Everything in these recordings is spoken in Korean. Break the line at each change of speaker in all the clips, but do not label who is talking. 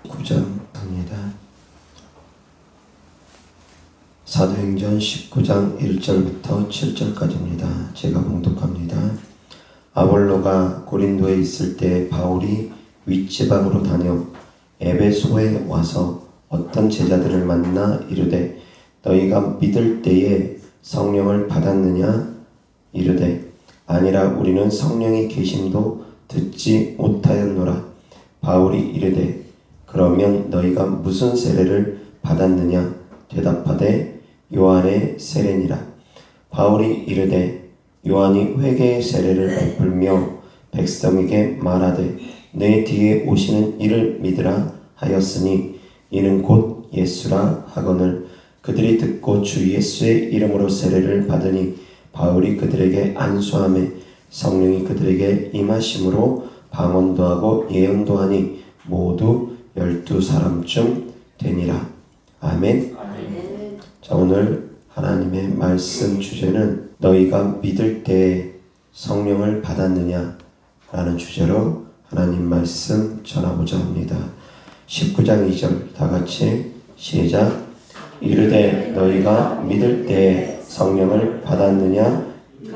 9장입니다. 사도행전 19장 1절부터 7절까지입니다. 제가 봉독합니다. 아볼로가 고린도에 있을 때 바울이 윗지방으로 다녀 에베소에 와서 어떤 제자들을 만나 이르되 너희가 믿을 때에 성령을 받았느냐? 이르되 아니라 우리는 성령이 계심도 듣지 못하였노라. 바울이 이르되 그러면 너희가 무슨 세례를 받았느냐? 대답하되 요한의 세례니라. 바울이 이르되 요한이 회개의 세례를 베풀며 백성에게 말하되 내 뒤에 오시는 이를 믿으라 하였으니 이는 곧 예수라 하거늘 그들이 듣고 주 예수의 이름으로 세례를 받으니 바울이 그들에게 안수하매 성령이 그들에게 임하심으로 방언도 하고 예언도 하니 모두 12사람쯤 되니라. 아멘.
아멘.
자, 오늘 하나님의 말씀 주제는 너희가 믿을 때 성령을 받았느냐 라는 주제로 하나님 말씀 전하고자 합니다. 19장 2절 다같이 시작. 이르되 너희가 믿을 때 성령을 받았느냐?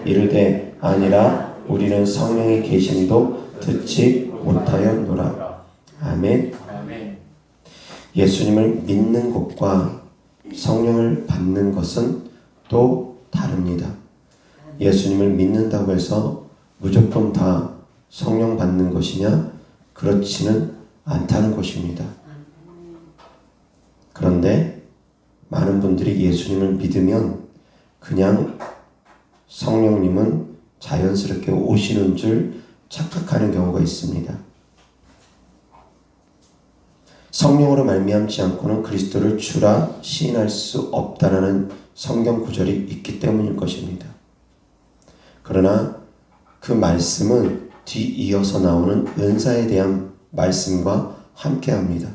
이르되 아니라 우리는 성령이 계심도 듣지 못하였노라. 아멘. 예수님을 믿는 것과 성령을 받는 것은 또 다릅니다. 예수님을 믿는다고 해서 무조건 다 성령 받는 것이냐? 그렇지는 않다는 것입니다. 그런데 많은 분들이 예수님을 믿으면 그냥 성령님은 자연스럽게 오시는 줄 착각하는 경우가 있습니다. 성령으로 말미암지 않고는 그리스도를 주라 시인할 수 없다라는 성경 구절이 있기 때문일 것입니다. 그러나 그 말씀은 뒤이어서 나오는 은사에 대한 말씀과 함께합니다.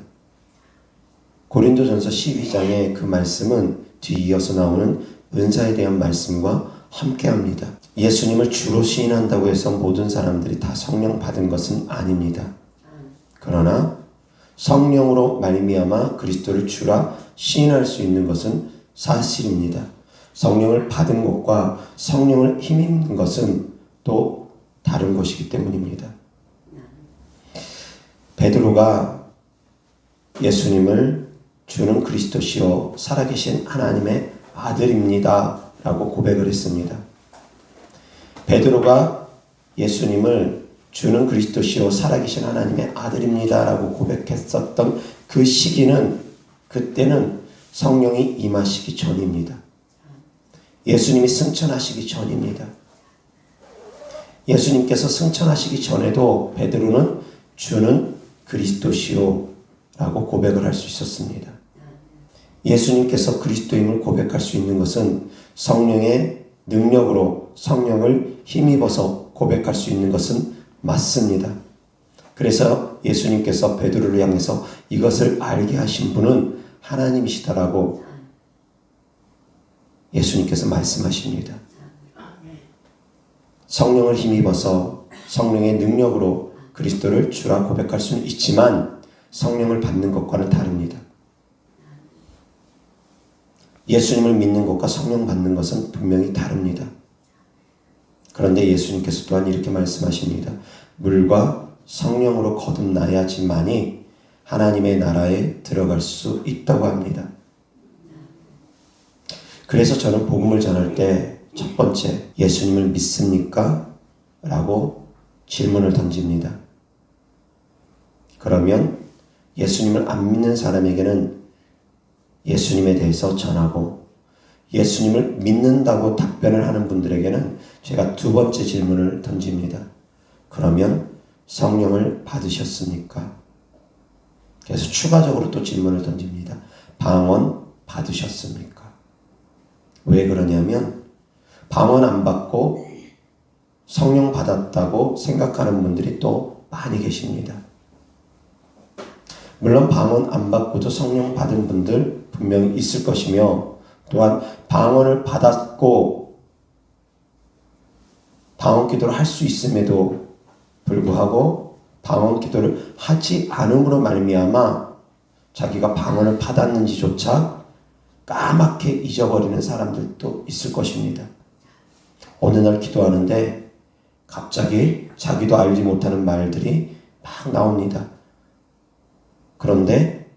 고린도전서 12장의 그 말씀은 뒤이어서 나오는 은사에 대한 말씀과 함께합니다. 예수님을 주로 시인한다고 해서 모든 사람들이 다 성령 받은 것은 아닙니다. 그러나 성령으로 말미암아 그리스도를 주라 시인할 수 있는 것은 사실입니다. 성령을 받은 것과 성령을 힘입는 것은 또 다른 것이기 때문입니다. 베드로가 예수님을 주는 그리스도시요 살아계신 하나님의 아들입니다 라고 고백을 했습니다. 베드로가 예수님을 주는 그리스도시요 살아계신 하나님의 아들입니다 라고 고백했었던 그 시기는 그때는 성령이 임하시기 전입니다. 예수님이 승천하시기 전입니다. 예수님께서 승천하시기 전에도 베드로는 주는 그리스도시요 라고 고백을 할 수 있었습니다. 예수님께서 그리스도임을 고백할 수 있는 것은 성령의 능력으로 성령을 힘입어서 고백할 수 있는 것은 맞습니다. 그래서 예수님께서 베드로를 향해서 이것을 알게 하신 분은 하나님이시다라고 예수님께서 말씀하십니다. 성령을 힘입어서 성령의 능력으로 그리스도를 주라 고백할 수는 있지만 성령을 받는 것과는 다릅니다. 예수님을 믿는 것과 성령 받는 것은 분명히 다릅니다. 그런데 예수님께서 또한 이렇게 말씀하십니다. 물과 성령으로 거듭나야지만이 하나님의 나라에 들어갈 수 있다고 합니다. 그래서 저는 복음을 전할 때 첫 번째, 예수님을 믿습니까? 라고 질문을 던집니다. 그러면 예수님을 안 믿는 사람에게는 예수님에 대해서 전하고 예수님을 믿는다고 답변을 하는 분들에게는 제가 두 번째 질문을 던집니다. 그러면 성령을 받으셨습니까? 그래서 추가적으로 또 질문을 던집니다. 방언 받으셨습니까? 왜 그러냐면 방언 안 받고 성령 받았다고 생각하는 분들이 또 많이 계십니다. 물론 방언 안 받고도 성령 받은 분들 분명히 있을 것이며 또한 방언을 받았고 방언 기도를 할 수 있음에도 불구하고 방언 기도를 하지 않음으로 말미암아 자기가 방언을 받았는지조차 까맣게 잊어버리는 사람들도 있을 것입니다. 어느 날 기도하는데 갑자기 자기도 알지 못하는 말들이 막 나옵니다. 그런데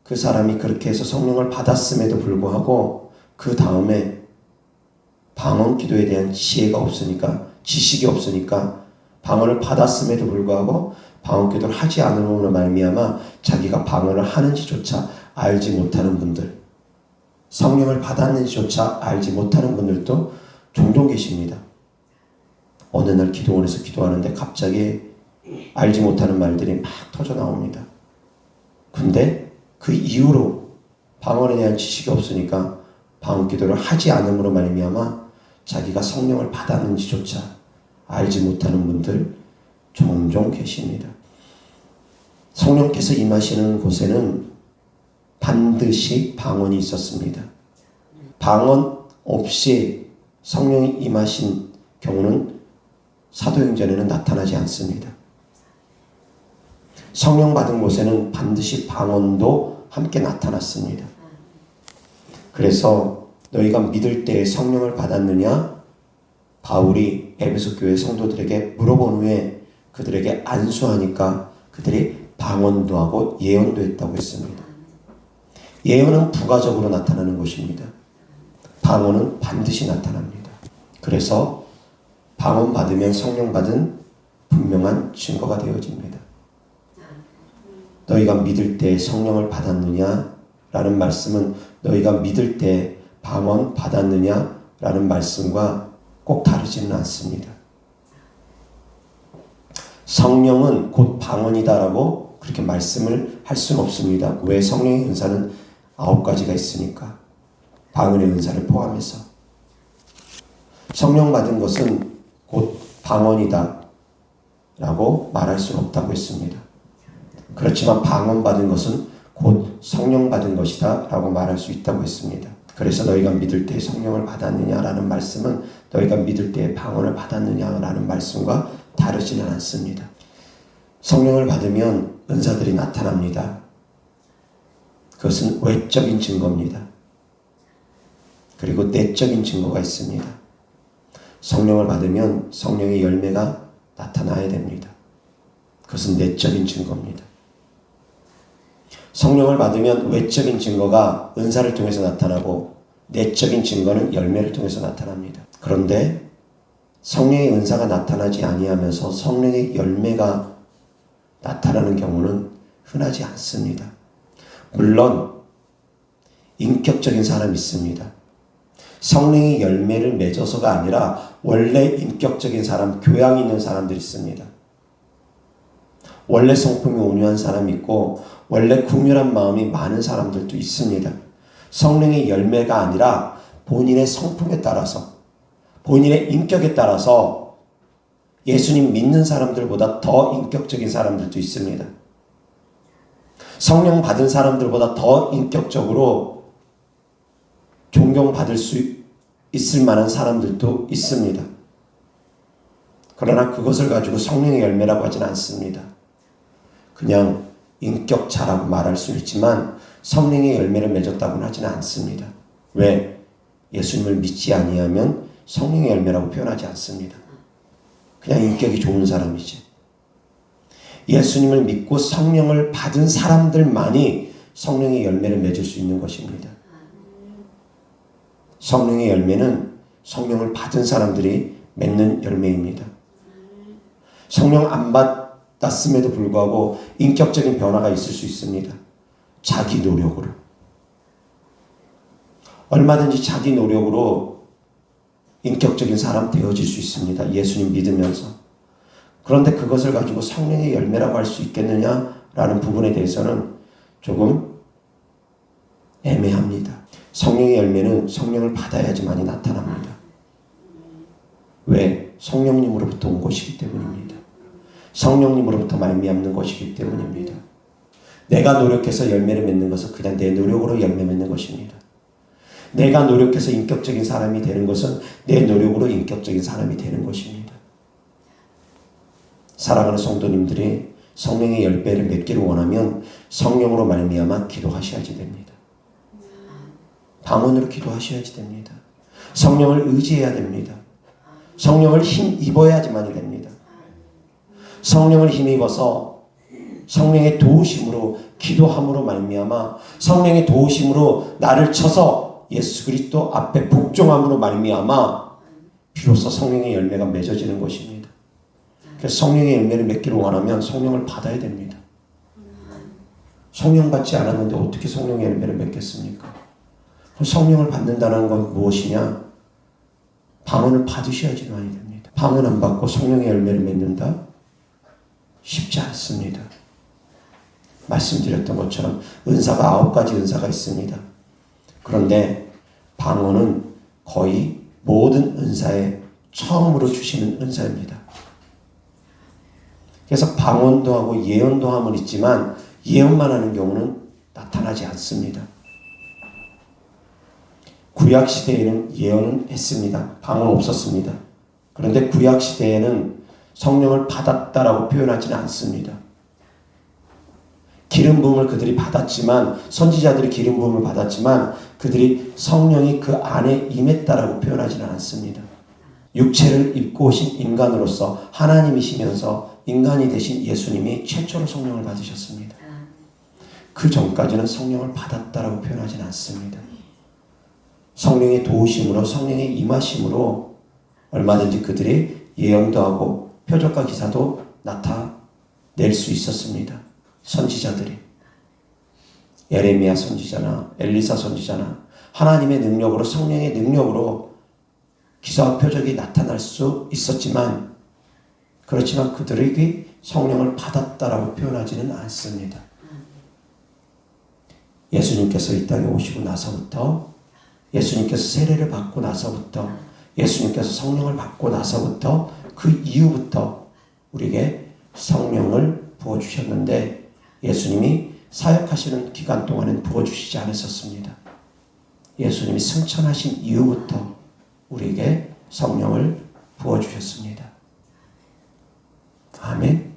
그 사람이 그렇게 해서 성령을 받았음에도 불구하고 그 다음에 방언 기도에 대한 지혜가 없으니까, 지식이 없으니까 방언을 받았음에도 불구하고 방언 기도를 하지 않음으로 말미암아 자기가 방언을 하는지조차 알지 못하는 분들, 성령을 받았는지조차 알지 못하는 분들도 종종 계십니다. 어느 날 기도원에서 기도하는데 갑자기 알지 못하는 말들이 막 터져 나옵니다. 근데 그 이후로 방언에 대한 지식이 없으니까 방언 기도를 하지 않음으로 말미암아 자기가 성령을 받았는지조차 알지 못하는 분들 종종 계십니다. 성령께서 임하시는 곳에는 반드시 방언이 있었습니다. 방언 없이 성령이 임하신 경우는 사도행전에는 나타나지 않습니다. 성령 받은 곳에는 반드시 방언도 함께 나타났습니다. 그래서 너희가 믿을 때 성령을 받았느냐? 바울이 에베소 교회 성도들에게 물어본 후에 그들에게 안수하니까 그들이 방언도 하고 예언도 했다고 했습니다. 예언은 부가적으로 나타나는 것입니다. 방언은 반드시 나타납니다. 그래서 방언 받으면 성령 받은 분명한 증거가 되어집니다. 너희가 믿을 때 성령을 받았느냐? 라는 말씀은 너희가 믿을 때 방언 받았느냐? 라는 말씀과 꼭 다르지는 않습니다. 성령은 곧 방언이다라고 그렇게 말씀을 할 수는 없습니다. 왜? 성령의 은사는 9가지가 있으니까. 방언의 은사를 포함해서. 성령 받은 것은 곧 방언이다 라고 말할 수는 없다고 했습니다. 그렇지만 방언 받은 것은 곧 성령 받은 것이다 라고 말할 수 있다고 했습니다. 그래서 너희가 믿을 때 성령을 받았느냐라는 말씀은 너희가 믿을 때 방언을 받았느냐라는 말씀과 다르지는 않습니다. 성령을 받으면 은사들이 나타납니다. 그것은 외적인 증거입니다. 그리고 내적인 증거가 있습니다. 성령을 받으면 성령의 열매가 나타나야 됩니다. 그것은 내적인 증거입니다. 성령을 받으면 외적인 증거가 은사를 통해서 나타나고 내적인 증거는 열매를 통해서 나타납니다. 그런데 성령의 은사가 나타나지 아니하면서 성령의 열매가 나타나는 경우는 흔하지 않습니다. 물론 인격적인 사람이 있습니다. 성령의 열매를 맺어서가 아니라 원래 인격적인 사람, 교양이 있는 사람들이 있습니다. 원래 성품이 온유한 사람이 있고 원래 긍휼한 마음이 많은 사람들도 있습니다. 성령의 열매가 아니라 본인의 성품에 따라서, 본인의 인격에 따라서 예수님 믿는 사람들보다 더 인격적인 사람들도 있습니다. 성령 받은 사람들보다 더 인격적으로 존경받을 수 있을 만한 사람들도 있습니다. 그러나 그것을 가지고 성령의 열매라고 하지는 않습니다. 그냥 인격차라고 말할 수 있지만 성령의 열매를 맺었다고는 하지는 않습니다. 왜? 예수님을 믿지 아니하면 성령의 열매라고 표현하지 않습니다. 그냥 인격이 좋은 사람이지. 예수님을 믿고 성령을 받은 사람들만이 성령의 열매를 맺을 수 있는 것입니다. 성령의 열매는 성령을 받은 사람들이 맺는 열매입니다. 성령 안 받았음에도 불구하고 인격적인 변화가 있을 수 있습니다. 자기 노력으로. 얼마든지 자기 노력으로 인격적인 사람 되어질 수 있습니다. 예수님 믿으면서. 그런데 그것을 가지고 성령의 열매라고 할 수 있겠느냐라는 부분에 대해서는 조금 애매합니다. 성령의 열매는 성령을 받아야지만이 나타납니다. 왜? 성령님으로부터 온 것이기 때문입니다. 성령님으로부터 말미암는 것이기 때문입니다. 내가 노력해서 열매를 맺는 것은 그냥 내 노력으로 열매 맺는 것입니다. 내가 노력해서 인격적인 사람이 되는 것은 내 노력으로 인격적인 사람이 되는 것입니다. 사랑하는 성도님들이 성령의 열매를 맺기를 원하면 성령으로 말미암아 기도하셔야지 됩니다. 방언으로 기도하셔야지 됩니다. 성령을 의지해야 됩니다. 성령을 힘입어야지만이 됩니다. 성령을 힘입어서 성령의 도우심으로 기도함으로 말미암아 성령의 도우심으로 나를 쳐서 예수 그리스도 앞에 복종함으로 말미암아 비로소 성령의 열매가 맺어지는 것입니다. 그래서 성령의 열매를 맺기를 원하면 성령을 받아야 됩니다. 성령 받지 않았는데 어떻게 성령의 열매를 맺겠습니까? 성령을 받는다는 건 무엇이냐? 방언을 받으셔야지만이 됩니다. 방언 안 받고 성령의 열매를 맺는다? 쉽지 않습니다. 말씀드렸던 것처럼 은사가 9가지 은사가 있습니다. 그런데 방언은 거의 모든 은사에 처음으로 주시는 은사입니다. 그래서 방언도 하고 예언도 함은 있지만 예언만 하는 경우는 나타나지 않습니다. 구약시대에는 예언은 했습니다. 방언 없었습니다. 그런데 구약시대에는 성령을 받았다라고 표현하지는 않습니다. 기름 부음을 그들이 받았지만 선지자들이 기름 부음을 받았지만 그들이 성령이 그 안에 임했다라고 표현하지는 않습니다. 육체를 입고 오신 인간으로서 하나님이시면서 인간이 되신 예수님이 최초로 성령을 받으셨습니다. 그 전까지는 성령을 받았다라고 표현하지는 않습니다. 성령의 도우심으로 성령의 임하심으로 얼마든지 그들이 예언도 하고 표적과 기사도 나타낼 수 있었습니다. 선지자들이 예레미야 선지자나 엘리사 선지자나 하나님의 능력으로 성령의 능력으로 기사와 표적이 나타날 수 있었지만 그렇지만 그들에게 성령을 받았다라고 표현하지는 않습니다. 예수님께서 이 땅에 오시고 나서부터 예수님께서 세례를 받고 나서부터 예수님께서 성령을 받고 나서부터 그 이후부터 우리에게 성령을 부어주셨는데 예수님이 사역하시는 기간 동안엔 부어주시지 않으셨습니다. 예수님이 승천하신 이후부터 우리에게 성령을 부어주셨습니다. 아멘.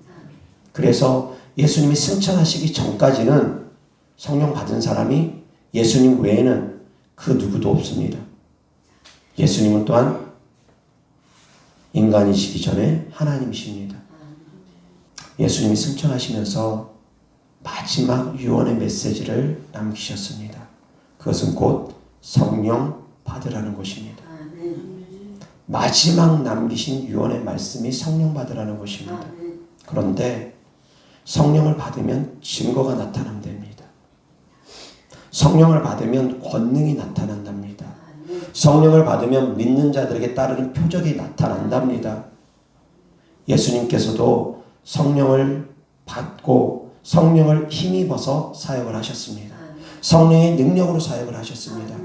그래서 예수님이 승천하시기 전까지는 성령 받은 사람이 예수님 외에는 그 누구도 없습니다. 예수님은 또한 인간이시기 전에 하나님이십니다. 예수님이 승천하시면서 마지막 유언의 메시지를 남기셨습니다. 그것은 곧 성령 받으라는 것입니다. 마지막 남기신 유언의 말씀이 성령 받으라는 것입니다. 그런데 성령을 받으면 증거가 나타나면 됩니다. 성령을 받으면 권능이 나타난답니다. 성령을 받으면 믿는 자들에게 따르는 표적이 나타난답니다. 예수님께서도 성령을 받고 성령을 힘입어서 사역을 하셨습니다. 성령의 능력으로 사역을 하셨습니다.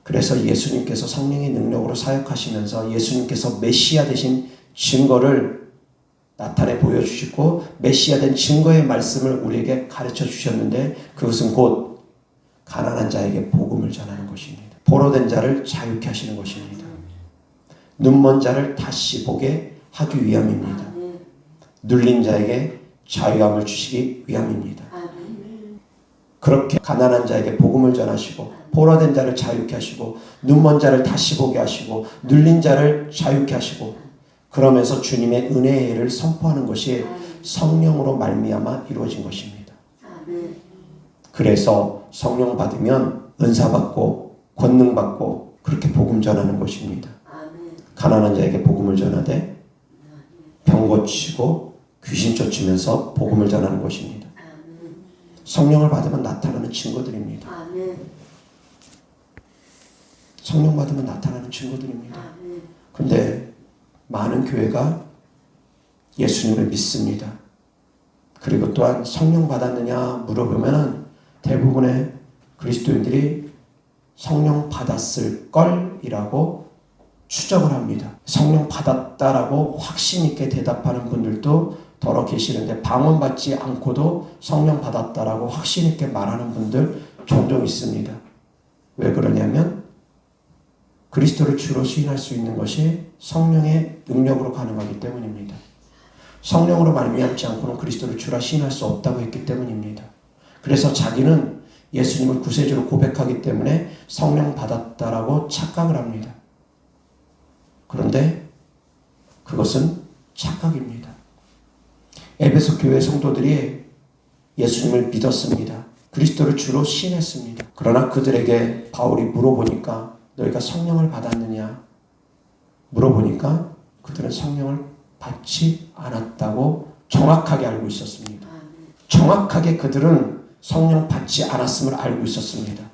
그래서 예수님께서 성령의 능력으로 사역하시면서 예수님께서 메시아 되신 증거를 나타내 보여주시고 메시아 된 증거의 말씀을 우리에게 가르쳐 주셨는데 그것은 곧 가난한 자에게 복음을 전하는 것입니다. 포로된 자를 자유케 하시는 것입니다. 눈먼 자를 다시 보게 하기 위함입니다. 눌린 자에게 자유함을 주시기 위함입니다. 그렇게 가난한 자에게 복음을 전하시고 포로된 자를 자유케 하시고 눈먼 자를 다시 보게 하시고 눌린 자를 자유케 하시고 그러면서 주님의 은혜의 일을 선포하는 것이 성령으로 말미암아 이루어진 것입니다. 그래서 성령 받으면 은사 받고 권능 받고 그렇게 복음 전하는 것입니다. 가난한 자에게 복음을 전하되 병 고치고 귀신 쫓으면서 복음을 전하는 것입니다. 성령을 받으면 나타나는 증거들입니다. 성령 받으면 나타나는 증거들입니다. 그런데 많은 교회가 예수님을 믿습니다. 그리고 또한 성령 받았느냐 물어보면 대부분의 그리스도인들이 성령 받았을 걸이라고 추정을 합니다. 성령 받았다라고 확신 있게 대답하는 분들도 더러 계시는데 방언 받지 않고도 성령 받았다라고 확신 있게 말하는 분들 종종 있습니다. 왜 그러냐면 그리스도를 주로 시인할 수 있는 것이 성령의 능력으로 가능하기 때문입니다. 성령으로 말미암지 않고는 그리스도를 주라 시인할 수 없다고 했기 때문입니다. 그래서 자기는 예수님을 구세주로 고백하기 때문에 성령 받았다라고 착각을 합니다. 그런데 그것은 착각입니다. 에베소 교회 성도들이 예수님을 믿었습니다. 그리스도를 주로 시인했습니다. 그러나 그들에게 바울이 물어보니까 너희가 성령을 받았느냐 물어보니까 그들은 성령을 받지 않았다고 정확하게 알고 있었습니다. 정확하게 그들은 성령 받지 않았음을 알고 있었습니다.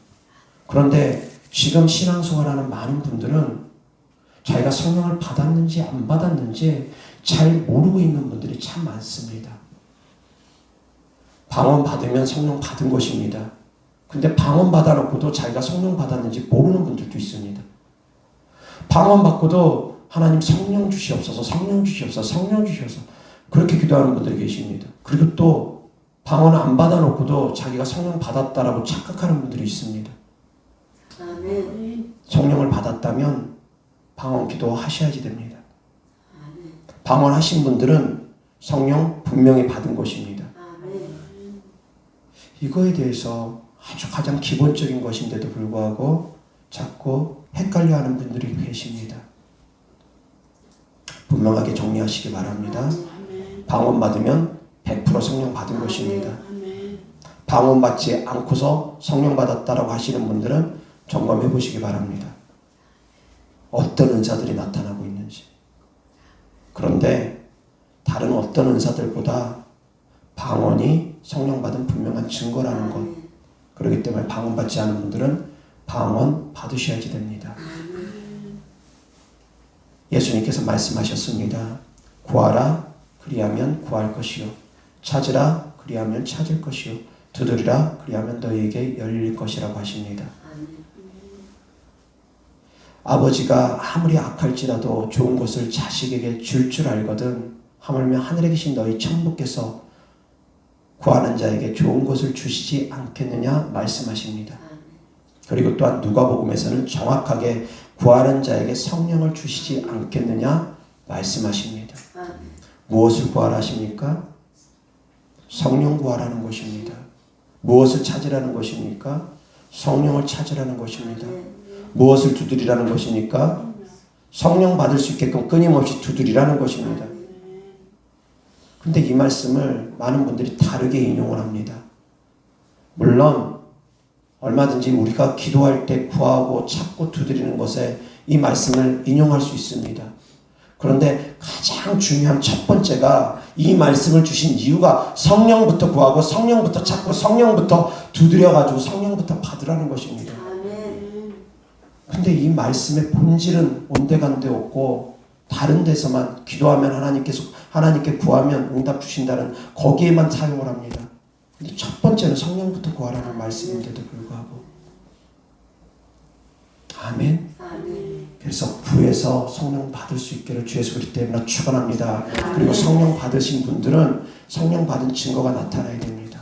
그런데 지금 신앙생활하는 많은 분들은 자기가 성령을 받았는지 안 받았는지 잘 모르고 있는 분들이 참 많습니다. 방언 받으면 성령 받은 것입니다. 근데 방언 받아놓고도 자기가 성령 받았는지 모르는 분들도 있습니다. 방언 받고도 하나님 성령 주시옵소서, 성령 주시옵소서, 성령 주시옵소서 그렇게 기도하는 분들이 계십니다. 그리고 또 방언 안 받아놓고도 자기가 성령 받았다라고 착각하는 분들이 있습니다.
아멘.
성령을 받았다면 방언 기도 하셔야지 됩니다. 방언 하신 분들은 성령 분명히 받은 것입니다. 이거에 대해서 아주 가장 기본적인 것인데도 불구하고 자꾸 헷갈려하는 분들이 계십니다. 분명하게 정리하시기 바랍니다. 방언 받으면 100% 성령 받은 것입니다. 방언 받지 않고서 성령 받았다라고 하시는 분들은 점검해 보시기 바랍니다. 어떤 은사들이 나타나고 있는지. 그런데 다른 어떤 은사들보다 방언이 성령 받은 분명한 증거라는 것. 그렇기 때문에 방언 받지 않은 분들은 방언 받으셔야지 됩니다. 예수님께서 말씀하셨습니다. 구하라 그리하면 구할 것이요 찾으라 그리하면 찾을 것이요 두드리라 그리하면 너희에게 열릴 것이라고 하십니다. 아버지가 아무리 악할지라도 좋은 것을 자식에게 줄 알거든 하물며 하늘에 계신 너희 천부께서 구하는 자에게 좋은 것을 주시지 않겠느냐 말씀하십니다. 그리고 또한 누가복음에서는 정확하게 구하는 자에게 성령을 주시지 않겠느냐 말씀하십니다. 무엇을 구하라 하십니까? 성령 구하라는 것입니다. 무엇을 찾으라는 것입니까? 성령을 찾으라는 것입니다. 무엇을 두드리라는 것입니까? 성령 받을 수 있게끔 끊임없이 두드리라는 것입니다. 근데 이 말씀을 많은 분들이 다르게 인용을 합니다. 물론 얼마든지 우리가 기도할 때 구하고 찾고 두드리는 것에 이 말씀을 인용할 수 있습니다. 그런데 가장 중요한 첫 번째가 이 말씀을 주신 이유가 성령부터 구하고 성령부터 찾고 성령부터 두드려가지고 성령부터 받으라는 것입니다. 근데 이 말씀의 본질은 온데간데 없고 다른 데서만 기도하면 하나님께 구하면 응답 주신다는 거기에만 사용을 합니다. 근데 첫 번째는 성령부터 구하라는 말씀인데도 불구하고 아멘. 그래서 구해서 성령 받을 수 있기를 주 예수 그리스도 이름으로 축원합니다. 그리고 성령 받으신 분들은 성령 받은 증거가 나타나야 됩니다.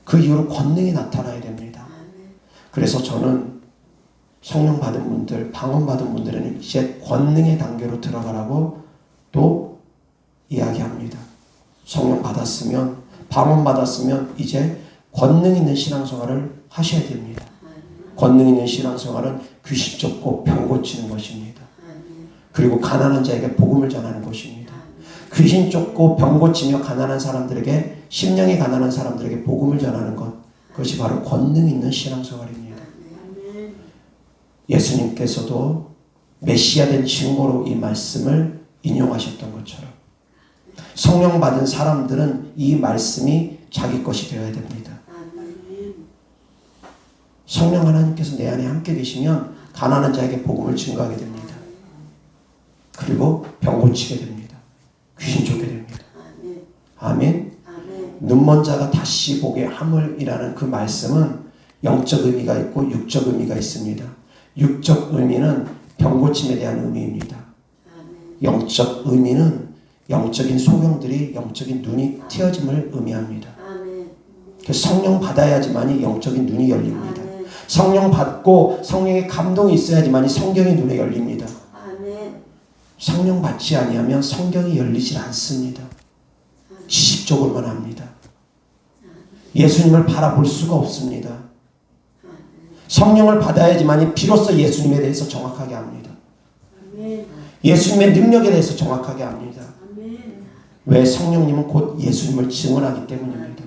그 이후로 권능이 나타나야 됩니다. 그래서 저는 성령 받은 분들, 방언 받은 분들은 이제 권능의 단계로 들어가라고 또 이야기합니다. 성령 받았으면, 방언 받았으면 이제 권능 있는 신앙생활을 하셔야 됩니다. 권능 있는 신앙생활은 귀신 쫓고 병 고치는 것입니다. 그리고 가난한 자에게 복음을 전하는 것입니다. 귀신 쫓고 병 고치며 가난한 사람들에게, 심령이 가난한 사람들에게 복음을 전하는 것, 그것이 바로 권능 있는 신앙생활입니다. 예수님께서도 메시아 된 증거로 이 말씀을 인용하셨던 것처럼 성령 받은 사람들은 이 말씀이 자기 것이 되어야 됩니다. 성령 하나님께서 내 안에 함께 계시면 가난한 자에게 복음을 증거하게 됩니다. 그리고 병 고치게 됩니다. 귀신 쫓게 됩니다. 아멘. 눈먼 자가 다시 보게 함을이라는 그 말씀은 영적 의미가 있고 육적 의미가 있습니다. 육적 의미는 병 고침에 대한 의미입니다. 영적 의미는 영적인 소경들이 영적인 눈이 트여짐을 의미합니다. 그래서 성령 받아야지만이 영적인 눈이 열립니다. 성령 받고 성령의 감동이 있어야지만이 성경의 눈에 열립니다. 성령 받지 아니하면 성경이 열리질 않습니다. 지식적으로만 합니다. 예수님을 바라볼 수가 없습니다. 성령을 받아야지만이 비로소 예수님에 대해서 정확하게 합니다. 예수님의 능력에 대해서 정확하게 합니다. 왜? 성령님은 곧 예수님을 증언하기 때문입니다.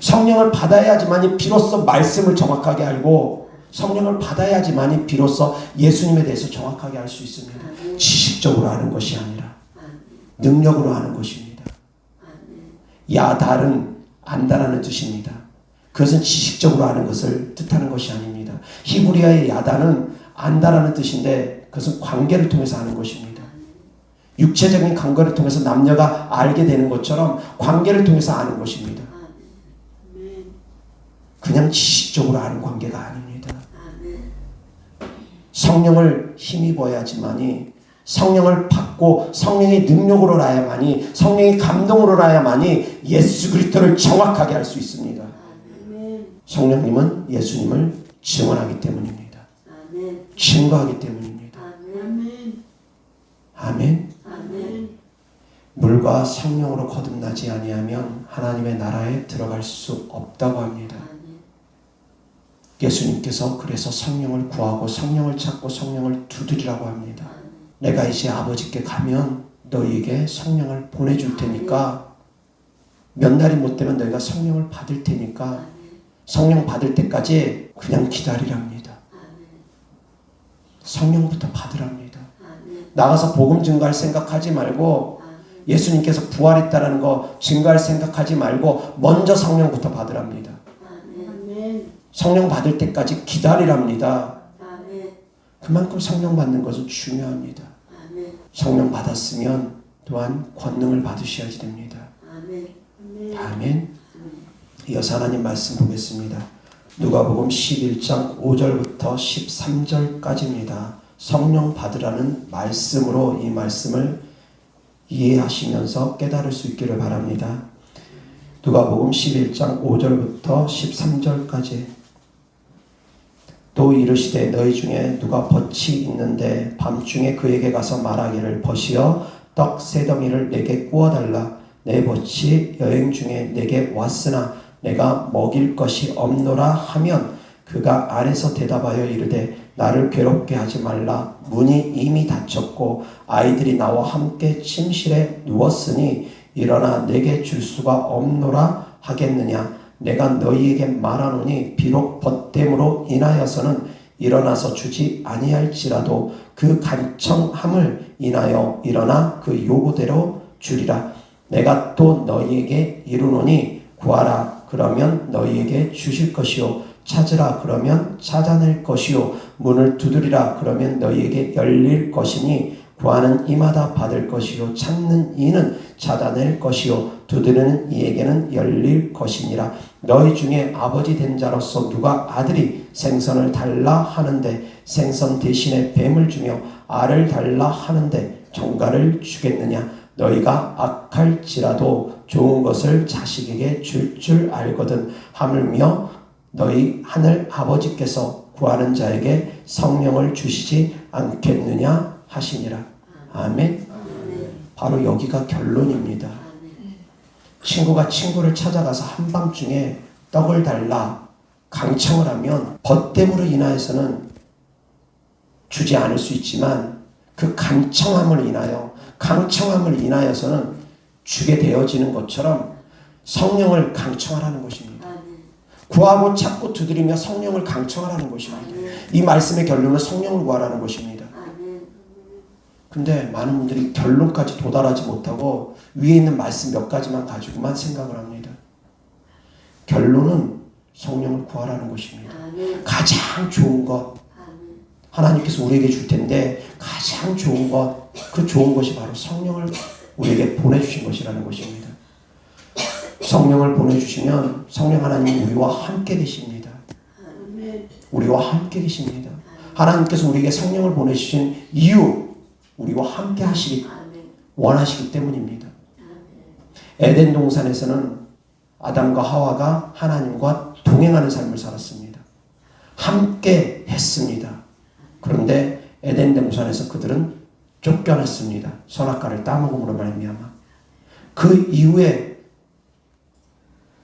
성령을 받아야지만이 비로소 말씀을 정확하게 알고 성령을 받아야지만이 비로소 예수님에 대해서 정확하게 알 수 있습니다. 지식적으로 아는 것이 아니라 능력으로 아는 것입니다. 야달은 안다라는 뜻입니다. 그것은 지식적으로 아는 것을 뜻하는 것이 아닙니다. 히브리어의 야다는 안다라는 뜻인데 그것은 관계를 통해서 아는 것입니다. 육체적인 관계를 통해서 남녀가 알게 되는 것처럼 관계를 통해서 아는 것입니다. 그냥 지식적으로 아는 관계가 아닙니다. 성령을 힘입어야지만이 성령을 받고 성령의 능력으로 나야만이 성령의 감동으로 나야만이 예수 그리스도를 정확하게 알 수 있습니다. 성령님은 예수님을 증언하기 때문입니다. 증거하기 때문입니다. 아멘. 물과 성령으로 거듭나지 아니하면 하나님의 나라에 들어갈 수 없다고 합니다. 예수님께서 그래서 성령을 구하고 성령을 찾고 성령을 두드리라고 합니다. 내가 이제 아버지께 가면 너희에게 성령을 보내줄 테니까 몇 날이 못 되면 너희가 성령을 받을 테니까 성령 받을 때까지 그냥 기다리랍니다. 성령부터 받으랍니다. 나가서 복음 증거할 생각하지 말고 예수님께서 부활했다는 거 증거할 생각하지 말고 먼저 성령부터 받으랍니다. 성령 받을 때까지 기다리랍니다. 그만큼 성령 받는 것은 중요합니다. 성령 받았으면 또한 권능을 받으셔야지 됩니다. 아멘. 이어서 하나님 말씀 보겠습니다. 누가복음 11장 5절부터 13절까지입니다. 성령 받으라는 말씀으로 이 말씀을 이해하시면서 깨달을 수 있기를 바랍니다. 누가복음 11장 5절부터 13절까지. 또 이르시되 너희 중에 누가 벗이 있는데 밤중에 그에게 가서 말하기를 벗이여 떡 세 덩이를 내게 구워달라. 내 벗이 여행 중에 내게 왔으나 내가 먹일 것이 없노라 하면 그가 안에서 대답하여 이르되 나를 괴롭게 하지 말라. 문이 이미 닫혔고 아이들이 나와 함께 침실에 누웠으니 일어나 내게 줄 수가 없노라 하겠느냐. 내가 너희에게 말하노니 비록 벗됨으로 인하여서는 일어나서 주지 아니할지라도 그 간청함을 인하여 일어나 그 요구대로 주리라. 내가 또 너희에게 이르노니 구하라 그러면 너희에게 주실 것이요 찾으라 그러면 찾아낼 것이요 문을 두드리라 그러면 너희에게 열릴 것이니 구하는 이마다 받을 것이요 찾는 이는 찾아낼 것이요 두드리는 이에게는 열릴 것이니라. 너희 중에 아버지 된 자로서 누가 아들이 생선을 달라 하는데 생선 대신에 뱀을 주며 알을 달라 하는데 정갈을 주겠느냐. 너희가 악할지라도 좋은 것을 자식에게 줄 알거든 하물며 너희 하늘 아버지께서 구하는 자에게 성령을 주시지 않겠느냐 하시니라. 아멘. 바로 여기가 결론입니다. 친구가 친구를 찾아가서 한밤중에 떡을 달라 강청을 하면 벗됨으로 인하여서는 주지 않을 수 있지만 그 강청함을 인하여서는 주게 되어지는 것처럼 성령을 강청하라는 것입니다. 구하고 찾고 두드리며 성령을 강청하라는 것입니다. 이 말씀의 결론은 성령을 구하라는 것입니다. 근데 많은 분들이 결론까지 도달하지 못하고 위에 있는 말씀 몇 가지만 가지고만 생각을 합니다. 결론은 성령을 구하라는 것입니다. 가장 좋은 것 하나님께서 우리에게 줄 텐데 가장 좋은 것, 그 좋은 것이 바로 성령을 우리에게 보내주신 것이라는 것입니다. 성령을 보내주시면 성령 하나님이 우리와 함께 계십니다. 우리와 함께 계십니다. 하나님께서 우리에게 성령을 보내주신 이유, 우리와 함께 하시기 원하시기 때문입니다. 에덴 동산에서는 아담과 하와가 하나님과 동행하는 삶을 살았습니다. 함께 했습니다. 그런데 에덴 동산에서 그들은 쫓겨났습니다. 선악과를 따먹음으로 말미암아. 그 이후에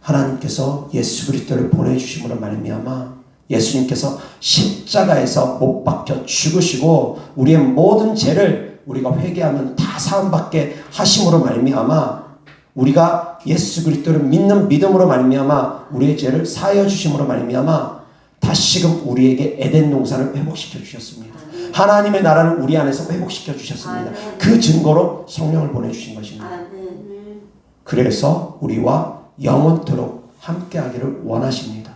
하나님께서 예수 그리스도를 보내주심으로 말미암아 예수님께서 십자가에서 못 박혀 죽으시고 우리의 모든 죄를 우리가 회개하면 다 사함받게 하심으로 말미암아 우리가 예수 그리스도를 믿는 믿음으로 말미암아 우리의 죄를 사하여 주심으로 말미암아 다시금 우리에게 에덴 동산을 회복시켜 주셨습니다. 하나님의 나라를 우리 안에서 회복시켜 주셨습니다. 그 증거로 성령을 보내주신 것입니다. 그래서 우리와 영원토록 함께하기를 원하십니다.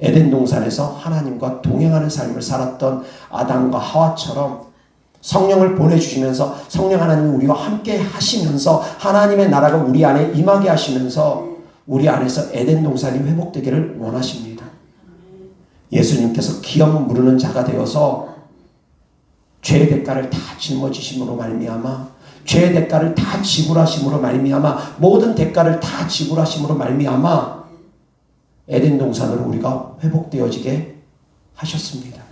에덴 동산에서 하나님과 동행하는 삶을 살았던 아담과 하와처럼 성령을 보내주시면서 성령 하나님이 우리와 함께 하시면서 하나님의 나라가 우리 안에 임하게 하시면서 우리 안에서 에덴 동산이 회복되기를 원하십니다. 예수님께서 기업 무르는 자가 되어서 죄의 대가를 다 짊어지심으로 말미암아 죄의 대가를 다 지불하심으로 말미암아 모든 대가를 다 지불하심으로 말미암아 에덴 동산으로 우리가 회복되어지게 하셨습니다.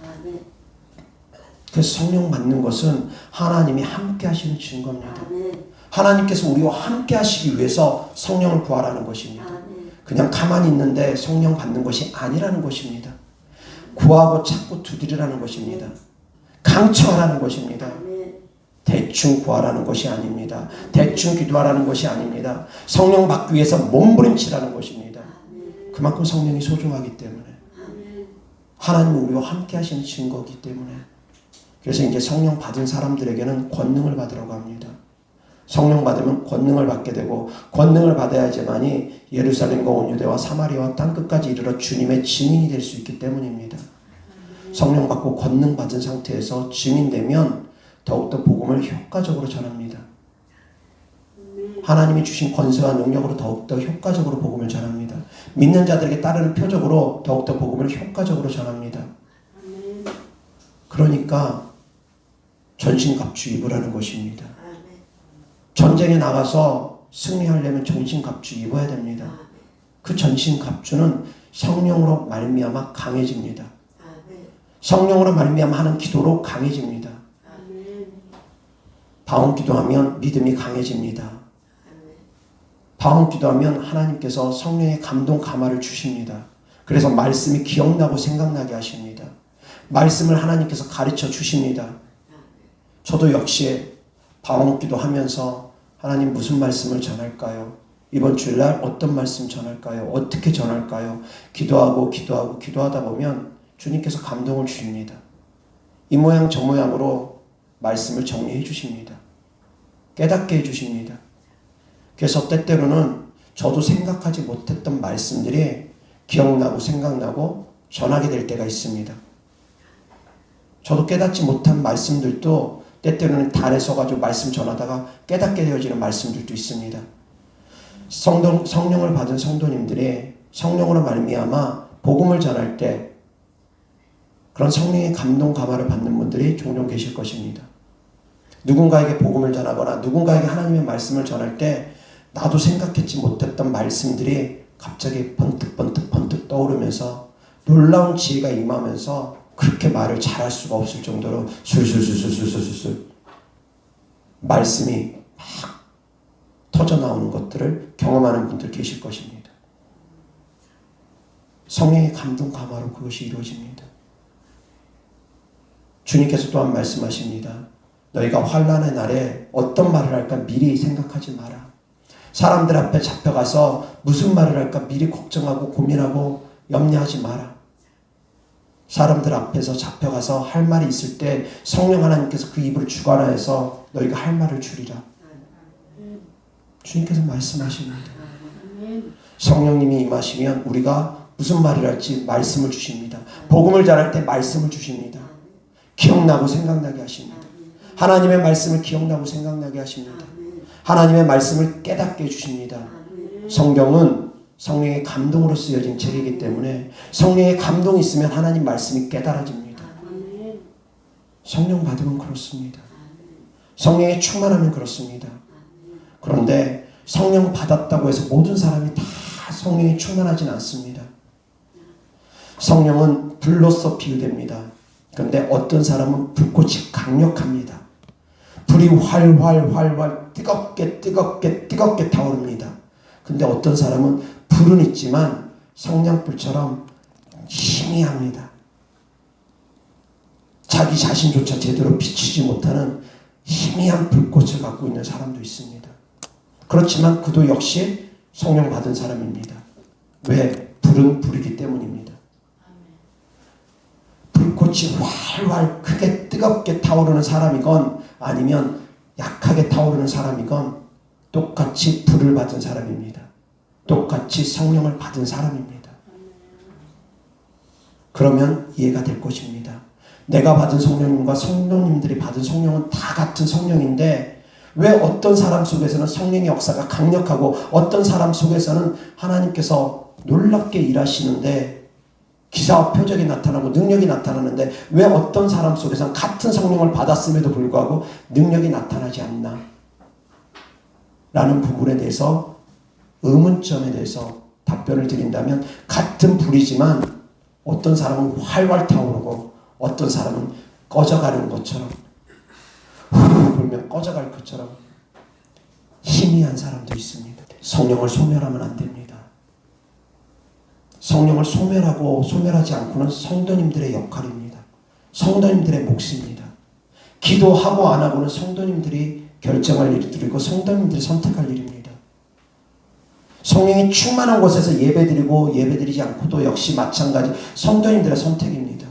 그래서 성령 받는 것은 하나님이 함께 하시는 증거입니다. 하나님께서 우리와 함께 하시기 위해서 성령을 구하라는 것입니다. 그냥 가만히 있는데 성령 받는 것이 아니라는 것입니다. 구하고 찾고 두드리라는 것입니다. 강청하라는 것입니다. 대충 구하라는 것이 아닙니다. 대충 기도하라는 것이 아닙니다. 성령 받기 위해서 몸부림치라는 것입니다. 그만큼 성령이 소중하기 때문에 하나님이 우리와 함께 하시는 증거이기 때문에 그래서 이제 성령 받은 사람들에게는 권능을 받으라고 합니다. 성령 받으면 권능을 받게 되고 권능을 받아야지만이 예루살렘과 온 유대와 사마리아와 땅끝까지 이르러 주님의 증인이 될 수 있기 때문입니다. 성령 받고 권능 받은 상태에서 증인되면 더욱더 복음을 효과적으로 전합니다. 하나님이 주신 권세와 능력으로 더욱더 효과적으로 복음을 전합니다. 믿는 자들에게 따르는 표적으로 더욱더 복음을 효과적으로 전합니다. 그러니까 전신갑주 입으라는 것입니다. 전쟁에 나가서 승리하려면 전신갑주 입어야 됩니다. 그 전신갑주는 성령으로 말미암아 강해집니다. 성령으로 말미암아 하는 기도로 강해집니다. 방언 기도하면 믿음이 강해집니다. 방언 기도하면 하나님께서 성령의 감동 감화를 주십니다. 그래서 말씀이 기억나고 생각나게 하십니다. 말씀을 하나님께서 가르쳐 주십니다. 저도 역시 방언 기도하면서 하나님 무슨 말씀을 전할까요? 이번 주일날 어떤 말씀 전할까요? 어떻게 전할까요? 기도하다 보면 주님께서 감동을 주십니다. 이 모양 저 모양으로 말씀을 정리해 주십니다. 깨닫게 해 주십니다. 그래서 때때로는 저도 생각하지 못했던 말씀들이 기억나고 생각나고 전하게 될 때가 있습니다. 저도 깨닫지 못한 말씀들도 때때로는 달에 서가지고 말씀 전하다가 깨닫게 되어지는 말씀들도 있습니다. 성령을 받은 성도님들이 성령으로 말미암아 복음을 전할 때 그런 성령의 감동 감화를 받는 분들이 종종 계실 것입니다. 누군가에게 복음을 전하거나 누군가에게 하나님의 말씀을 전할 때 나도 생각했지 못했던 말씀들이 갑자기 번뜩 떠오르면서 놀라운 지혜가 임하면서 그렇게 말을 잘할 수가 없을 정도로 술술술술술술술 말씀이 막 터져나오는 것들을 경험하는 분들 계실 것입니다. 성령의 감동 감화로 그것이 이루어집니다. 주님께서 또한 말씀하십니다. 너희가 환난의 날에 어떤 말을 할까 미리 생각하지 마라. 사람들 앞에 잡혀가서 무슨 말을 할까 미리 걱정하고 고민하고 염려하지 마라. 사람들 앞에서 잡혀가서 할 말이 있을 때 성령 하나님께서 그 입을 주관하여서 너희가 할 말을 줄이라. 주님께서 말씀하십니다. 성령님이 임하시면 우리가 무슨 말을 할지 말씀을 주십니다. 복음을 전할 때 말씀을 주십니다. 기억나고 생각나게 하십니다. 하나님의 말씀을 기억나고 생각나게 하십니다. 하나님의 말씀을 깨닫게 해주십니다. 성경은 성령의 감동으로 쓰여진 책이기 때문에 성령의 감동이 있으면 하나님 말씀이 깨달아집니다. 성령 받으면 그렇습니다. 성령의 충만하면 그렇습니다. 그런데 성령 받았다고 해서 모든 사람이 다 성령이 충만하진 않습니다. 성령은 불로써 비유됩니다. 그런데 어떤 사람은 불꽃이 강력합니다. 불이 활활 뜨겁게 타오릅니다. 근데 어떤 사람은 불은 있지만 성냥불처럼 희미합니다. 자기 자신조차 제대로 비추지 못하는 희미한 불꽃을 갖고 있는 사람도 있습니다. 그렇지만 그도 역시 성령 받은 사람입니다. 왜? 불은 불이기 때문입니다. 불꽃이 활활 크게 뜨겁게 타오르는 사람이건 아니면 약하게 타오르는 사람이건 똑같이 불을 받은 사람입니다. 똑같이 성령을 받은 사람입니다. 그러면 이해가 될 것입니다. 내가 받은 성령님과 성령님들이 받은 성령은 다 같은 성령인데 왜 어떤 사람 속에서는 성령의 역사가 강력하고 어떤 사람 속에서는 하나님께서 놀랍게 일하시는데 기사와 표적이 나타나고 능력이 나타나는데 왜 어떤 사람 속에서는 같은 성령을 받았음에도 불구하고 능력이 나타나지 않나? 라는 부분에 대해서 의문점에 대해서 답변을 드린다면 같은 불이지만 어떤 사람은 활활 타오르고 어떤 사람은 꺼져가는 것처럼 후 불면 꺼져갈 것처럼 희미한 사람도 있습니다. 성령을 소멸하면 안 됩니다. 성령을 소멸하고 소멸하지 않고는 성도님들의 역할입니다. 성도님들의 몫입니다. 기도하고 안 하고는 성도님들이 결정할 일들이고 성도님들이 선택할 일입니다. 성령이 충만한 곳에서 예배드리고 예배드리지 않고도 역시 마찬가지 성도님들의 선택입니다.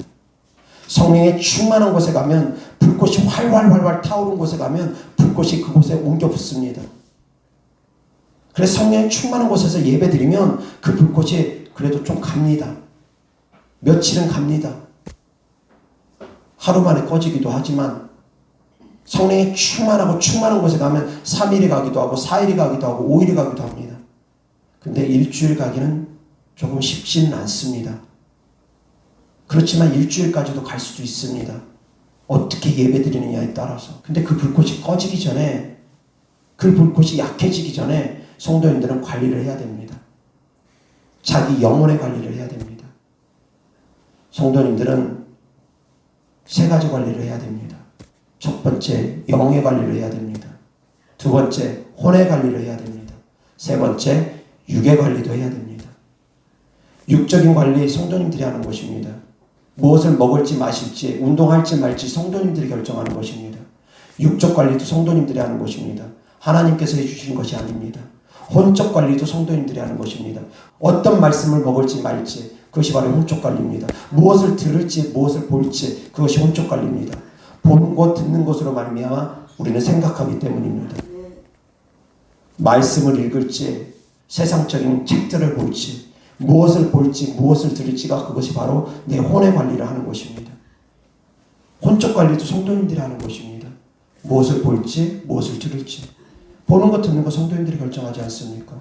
성령이 충만한 곳에 가면 불꽃이 활활 타오른 곳에 가면 불꽃이 그곳에 옮겨 붙습니다. 그래서 성령이 충만한 곳에서 예배드리면 그 불꽃이 그래도 좀 갑니다. 며칠은 갑니다. 하루 만에 꺼지기도 하지만 성령이 충만한 곳에 가면 3일이 가기도 하고 4일이 가기도 하고 5일이 가기도 합니다. 근데 일주일 가기는 조금 쉽지는 않습니다. 그렇지만 일주일까지도 갈 수도 있습니다. 어떻게 예배드리느냐에 따라서. 근데 그 불꽃이 꺼지기 전에, 그 불꽃이 약해지기 전에 성도님들은 관리를 해야 됩니다. 자기 영혼의 관리를 해야 됩니다. 성도님들은 세 가지 관리를 해야 됩니다. 첫 번째, 영의 관리를 해야 됩니다. 두 번째, 혼의 관리를 해야 됩니다. 세 번째, 육의 관리도 해야 됩니다. 육적인 관리 성도님들이 하는 것입니다. 무엇을 먹을지 마실지 운동할지 말지 성도님들이 결정하는 것입니다. 육적 관리도 성도님들이 하는 것입니다. 하나님께서 해주신 것이 아닙니다. 혼적 관리도 성도님들이 하는 것입니다. 어떤 말씀을 먹을지 말지 그것이 바로 혼적 관리입니다. 무엇을 들을지 무엇을 볼지 그것이 혼적 관리입니다. 보는 것 듣는 것으로 말미암아 우리는 생각하기 때문입니다. 말씀을 읽을지 세상적인 책들을 볼지 무엇을 볼지 무엇을 들을지가 그것이 바로 내 혼의 관리를 하는 것입니다. 혼적 관리도 성도님들이 하는 것입니다. 무엇을 볼지 무엇을 들을지 보는 것 듣는 거 성도님들이 결정하지 않습니까?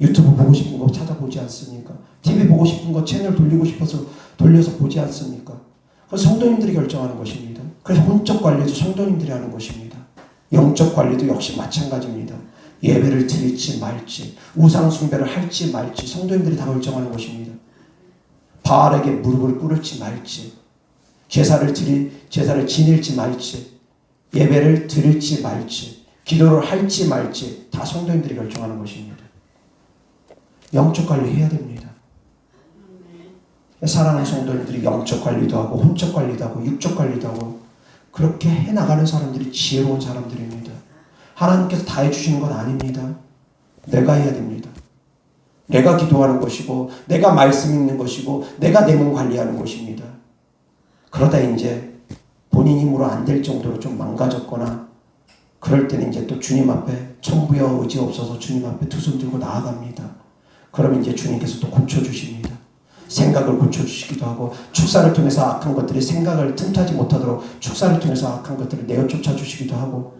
유튜브 보고 싶은 거 찾아보지 않습니까? TV 보고 싶은 거 채널 돌리고 싶어서 돌려서 보지 않습니까? 그건 성도님들이 결정하는 것입니다. 그래서 혼적 관리도 성도님들이 하는 것입니다. 영적 관리도 역시 마찬가지입니다. 예배를 드릴지 말지 우상 숭배를 할지 말지 성도님들이 다 결정하는 것입니다. 바알에게 무릎을 꿇을지 말지 제사를 지낼지 말지 예배를 드릴지 말지 기도를 할지 말지 다 성도님들이 결정하는 것입니다. 영적 관리 해야 됩니다. 사랑하는 성도님들이 영적 관리도 하고 혼적 관리도 하고 육적 관리도 하고 그렇게 해나가는 사람들이 지혜로운 사람들입니다. 하나님께서 다 해주시는 건 아닙니다. 내가 해야 됩니다. 내가 기도하는 것이고 내가 말씀 읽는 것이고 내가 내 몸 관리하는 것입니다. 그러다 이제 본인 힘으로 안 될 정도로 좀 망가졌거나 그럴 때는 이제 또 주님 앞에 천부여 의지 없어서 주님 앞에 두 손 들고 나아갑니다. 그러면 이제 주님께서 또 고쳐주십니다. 생각을 고쳐주시기도 하고 축사를 통해서 악한 것들이 생각을 틈타지 못하도록 축사를 통해서 악한 것들을 내어 쫓아주시기도 하고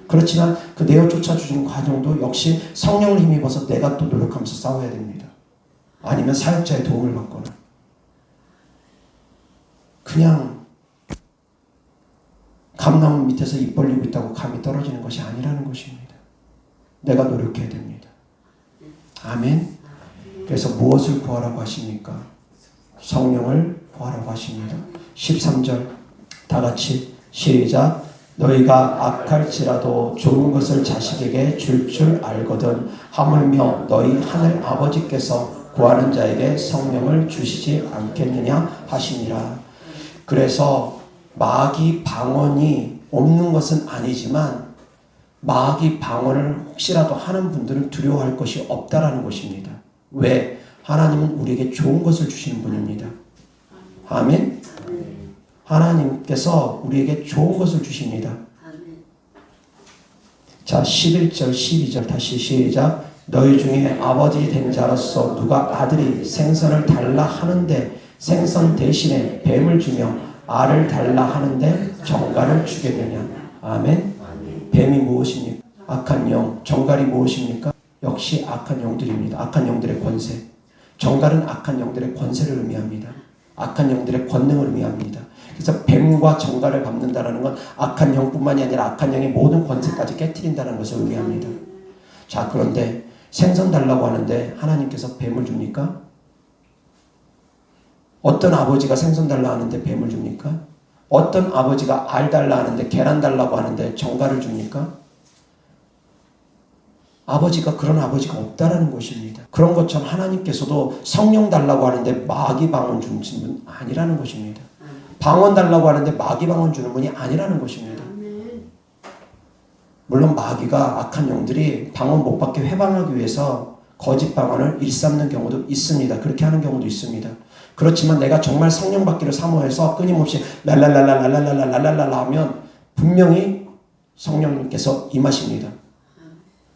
그렇지만 그 내어 쫓아주시는 과정도 역시 성령을 힘입어서 내가 또 노력하면서 싸워야 됩니다. 아니면 사역자의 도움을 받거나 그냥 감나무 밑에서 입 벌리고 있다고 감이 떨어지는 것이 아니라는 것입니다. 내가 노력해야 됩니다. 아멘. 그래서 무엇을 구하라고 하십니까? 성령을 구하라고 하십니다. 13절 다 같이 시작. 너희가 악할지라도 좋은 것을 자식에게 줄 알거든 하물며 너희 하늘 아버지께서 구하는 자에게 성령을 주시지 않겠느냐 하시니라. 그래서 마귀 방언이 없는 것은 아니지만 마귀 방언을 혹시라도 하는 분들은 두려워할 것이 없다라는 것입니다. 왜? 하나님은 우리에게 좋은 것을 주시는 분입니다. 아멘? 하나님께서 우리에게 좋은 것을 주십니다. 자, 11절 12절 다시 시작. 너희 중에 아버지 된 자로서 누가 아들이 생선을 달라 하는데 생선 대신에 뱀을 주며 알을 달라 하는데 정갈을 주겠느냐. 아멘. 뱀이 무엇입니까? 악한 영. 정갈이 무엇입니까? 역시 악한 영들입니다. 악한 영들의 권세. 정갈은 악한 영들의 권세를 의미합니다. 악한 영들의 권능을 의미합니다. 그래서 뱀과 정갈을 밟는다는 건 악한 영뿐만이 아니라 악한 영의 모든 권세까지 깨트린다는 것을 의미합니다. 자, 그런데 생선 달라고 하는데 하나님께서 뱀을 줍니까? 어떤 아버지가 생선 달라 하는데 뱀을 줍니까? 어떤 아버지가 알 달라 하는데 계란 달라고 하는데 정갈을 줍니까? 아버지가 그런 아버지가 없다라는 것입니다. 그런 것처럼 하나님께서도 성령 달라고 하는데 마귀 방언 주는 분 아니라는 것입니다. 방언 달라고 하는데 마귀 방언 주는 분이 아니라는 것입니다. 물론 마귀가 악한 영들이 방언 못 받게 해방하기 위해서 거짓 방언을 일삼는 경우도 있습니다. 그렇게 하는 경우도 있습니다. 그렇지만 내가 정말 성령 받기를 사모해서 끊임없이 랄랄랄랄랄랄랄랄랄라 하면 분명히 성령님께서 임하십니다.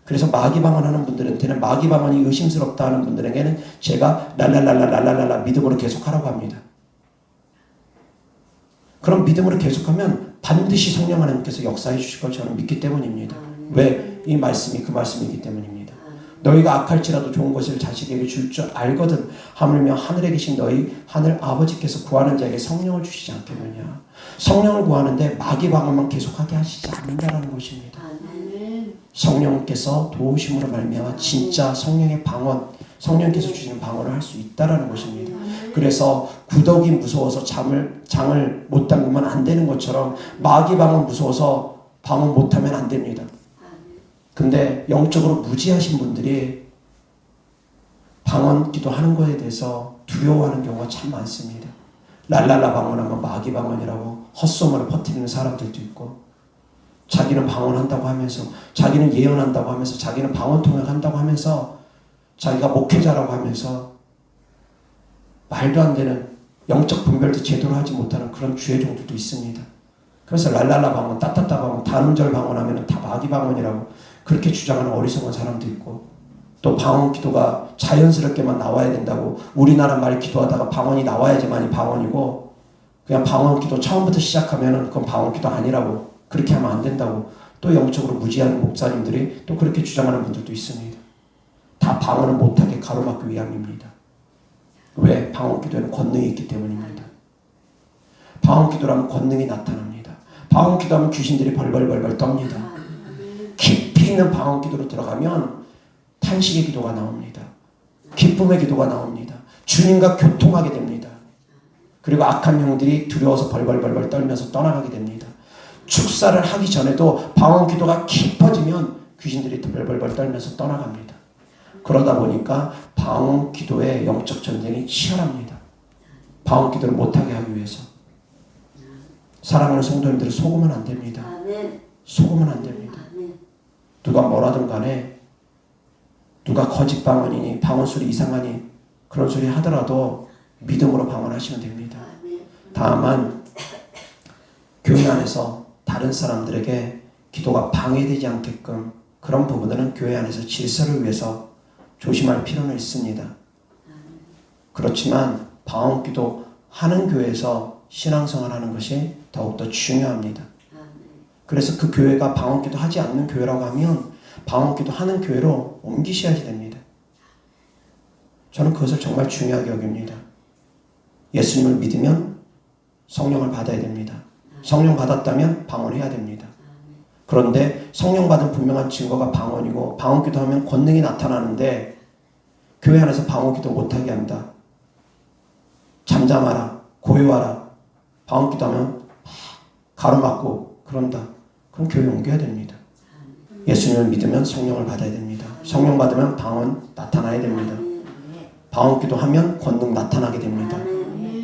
그래서 마귀 방언하는 분들한테는 마귀 방언이 의심스럽다 하는 분들에게는 제가 랄랄랄랄랄랄라 믿음으로 계속하라고 합니다. 그럼 믿음으로 계속하면 반드시 성령 하나님께서 역사해 주실 걸 저는 믿기 때문입니다. 왜? 이 말씀이 그 말씀이기 때문입니다. 너희가 악할지라도 좋은 것을 자식에게 줄 줄 알거든 하물며 하늘에 계신 너희 하늘 아버지께서 구하는 자에게 성령을 주시지 않겠느냐. 성령을 구하는데 마귀 방언만 계속하게 하시지 않는다는 것입니다. 성령께서 도우심으로 말미암아 진짜 성령의 방언, 성령께서 주시는 방언을 할 수 있다라는 것입니다. 그래서 구더기 무서워서 장을 못 담그면 안 되는 것처럼 마귀 방언 무서워서 방언 못하면 안 됩니다. 근데 영적으로 무지하신 분들이 방언 기도하는 것에 대해서 두려워하는 경우가 참 많습니다. 랄랄라 방언하면 마귀 방언이라고 헛소문을 퍼뜨리는 사람들도 있고, 자기는 방언한다고 하면서, 자기는 예언한다고 하면서, 자기는 방언 통역한다고 하면서, 자기가 목회자라고 하면서 말도 안 되는 영적 분별도 제대로 하지 못하는 그런 주의종들도 있습니다. 그래서 랄랄라 방언, 따따따 방언, 단음절 방언하면 다 마귀 방언이라고 그렇게 주장하는 어리석은 사람도 있고, 또 방언 기도가 자연스럽게만 나와야 된다고 우리나라 말 기도하다가 방언이 나와야지만이 방언이고, 그냥 방언 기도 처음부터 시작하면은 그건 방언 기도 아니라고, 그렇게 하면 안 된다고 또 영적으로 무지한 목사님들이 또 그렇게 주장하는 분들도 있습니다. 다 방언을 못하게 가로막기 위함입니다. 왜? 방언 기도에는 권능이 있기 때문입니다. 방언 기도라면 권능이 나타납니다. 방언 기도하면 귀신들이 벌벌벌벌 떱니다. 깊이 있는 방언 기도로 들어가면 탄식의 기도가 나옵니다. 기쁨의 기도가 나옵니다. 주님과 교통하게 됩니다. 그리고 악한 영들이 두려워서 벌벌벌벌 떨면서 떠나가게 됩니다. 축사를 하기 전에도 방언 기도가 깊어지면 귀신들이 벌벌벌 떨면서 떠나갑니다. 그러다 보니까 방언 기도의 영적 전쟁이 치열합니다. 방언 기도를 못하게 하기 위해서. 사랑하는 성도님들은 속으면 안 됩니다. 속으면 안 됩니다. 누가 뭐라든 간에, 누가 거짓 방언이니 방언 소리 이상하니 그런 소리 하더라도 믿음으로 방언하시면 됩니다. 다만 교회 안에서 다른 사람들에게 기도가 방해되지 않게끔 그런 부분들은 교회 안에서 질서를 위해서 조심할 필요는 있습니다. 그렇지만 방언 기도 하는 교회에서 신앙생활하는 것이 더욱더 중요합니다. 그래서 그 교회가 방언 기도 하지 않는 교회라고 하면 방언 기도 하는 교회로 옮기셔야지 됩니다. 저는 그것을 정말 중요하게 여깁니다. 예수님을 믿으면 성령을 받아야 됩니다. 성령 받았다면 방언해야 됩니다. 그런데 성령 받은 분명한 증거가 방언이고, 방언 기도하면 권능이 나타나는데 교회 안에서 방언 기도 못하게 한다. 잠잠하라, 고요하라. 방언 기도하면 가로막고 그런다. 그럼 교회 옮겨야 됩니다. 예수님을 믿으면 성령을 받아야 됩니다. 성령 받으면 방언 나타나야 됩니다. 방언 기도하면 권능 나타나게 됩니다.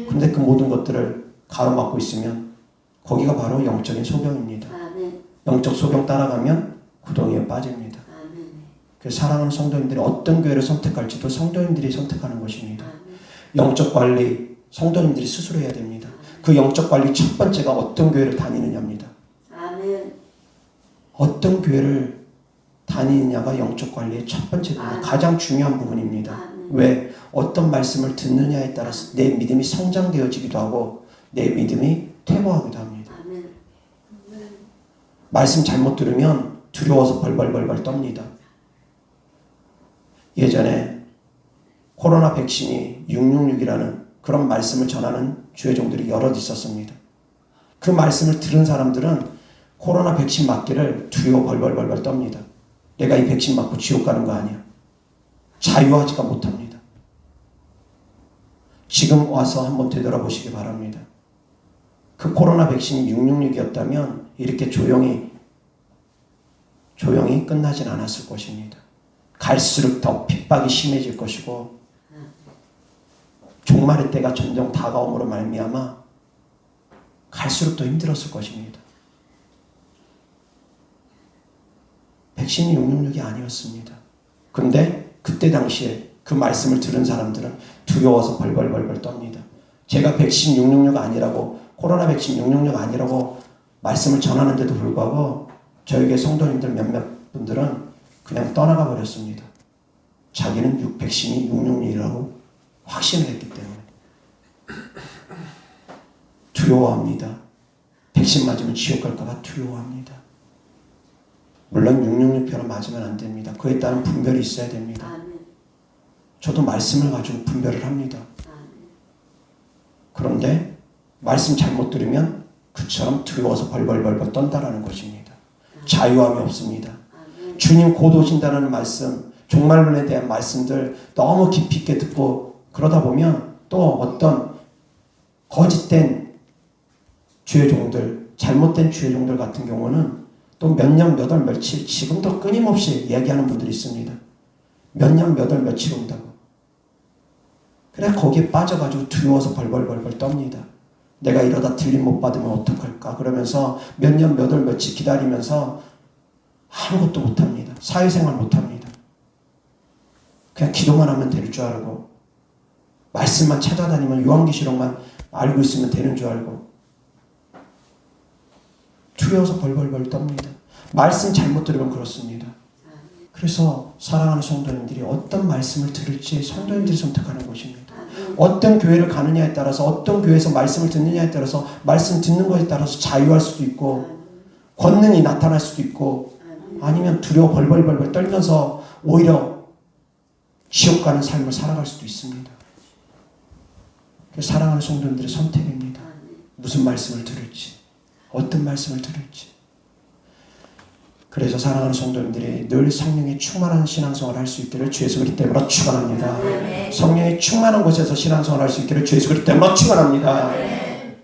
그런데 그 모든 것들을 가로막고 있으면 거기가 바로 영적인 소경입니다. 영적 소경 따라가면 구덩이에 빠집니다. 그래서 사랑하는 성도님들이 어떤 교회를 선택할지도 성도님들이 선택하는 것입니다. 영적 관리 성도님들이 스스로 해야 됩니다. 그 영적 관리 첫 번째가 어떤 교회를 다니느냐입니다. 어떤 교회를 다니느냐가 영적 관리의 첫 번째입니다. 가장 중요한 부분입니다. 왜? 어떤 말씀을 듣느냐에 따라서 내 믿음이 성장되어지기도 하고 내 믿음이 퇴보하기도 합니다. 말씀 잘못 들으면 두려워서 벌벌벌벌 떱니다. 예전에 코로나 백신이 666이라는 그런 말씀을 전하는 주회종들이 여럿 있었습니다. 그 말씀을 들은 사람들은 코로나 백신 맞기를 두려워 벌벌벌벌 떱니다. 내가 이 백신 맞고 지옥 가는 거 아니야. 자유하지가 못합니다. 지금 와서 한번 되돌아보시기 바랍니다. 그 코로나 백신이 666이었다면 이렇게 조용히 끝나진 않았을 것입니다. 갈수록 더 핍박이 심해질 것이고 종말의 때가 점점 다가옴으로 말미암아 갈수록 더 힘들었을 것입니다. 백신이 666이 아니었습니다. 근데 그때 당시에 그 말씀을 들은 사람들은 두려워서 벌벌벌벌 떱니다. 제가 백신 666 아니라고 코로나 백신 666 아니라고 말씀을 전하는데도 불구하고 저에게 성도님들 몇몇 분들은 그냥 떠나가 버렸습니다. 자기는 백신이 666이라고 확신을 했기 때문에 두려워합니다. 백신 맞으면 지옥 갈까봐 두려워합니다. 물론 666표는 맞으면 안 됩니다. 그에 따른 분별이 있어야 됩니다. 저도 말씀을 가지고 분별을 합니다. 그런데 말씀 잘못 들으면 그처럼 두려워서 벌벌벌벌 떤다라는 것입니다. 자유함이 없습니다. 주님 곧 오신다는 말씀, 종말론에 대한 말씀들 너무 깊이 있게 듣고 그러다 보면 또 어떤 거짓된 주의종들, 잘못된 주의종들 같은 경우는 또 몇 년, 몇 월, 며칠 지금도 끊임없이 이야기하는 분들이 있습니다. 몇 년, 몇 월, 며칠 온다고. 그래 거기에 빠져가지고 두려워서 벌벌벌벌 떱니다. 내가 이러다 들림 못 받으면 어떡할까 그러면서 몇 년, 몇 월, 며칠 기다리면서 아무것도 못합니다. 사회생활 못합니다. 그냥 기도만 하면 될 줄 알고 말씀만 찾아다니면 요한계시록만 알고 있으면 되는 줄 알고 두려워서 벌벌벌 떱니다. 말씀 잘못 들으면 그렇습니다. 그래서 사랑하는 성도님들이 어떤 말씀을 들을지 성도님들이 선택하는 것입니다. 어떤 교회를 가느냐에 따라서 어떤 교회에서 말씀을 듣느냐에 따라서 말씀 듣는 것에 따라서 자유할 수도 있고 권능이 나타날 수도 있고 아니면 두려워 벌벌벌벌 떨면서 오히려 지옥 가는 삶을 살아갈 수도 있습니다. 사랑하는 성도님들의 선택입니다. 무슨 말씀을 들을지 어떤 말씀을 들을지. 그래서 사랑하는 성도님들이 늘 성령의 충만한 신앙생활을 할 수 있기를 주 예수 그리스도 때문에 축원합니다. 네. 성령의 충만한 곳에서 신앙생활을 할 수 있기를 주 예수 그리스도 때문에 축원합니다. 네.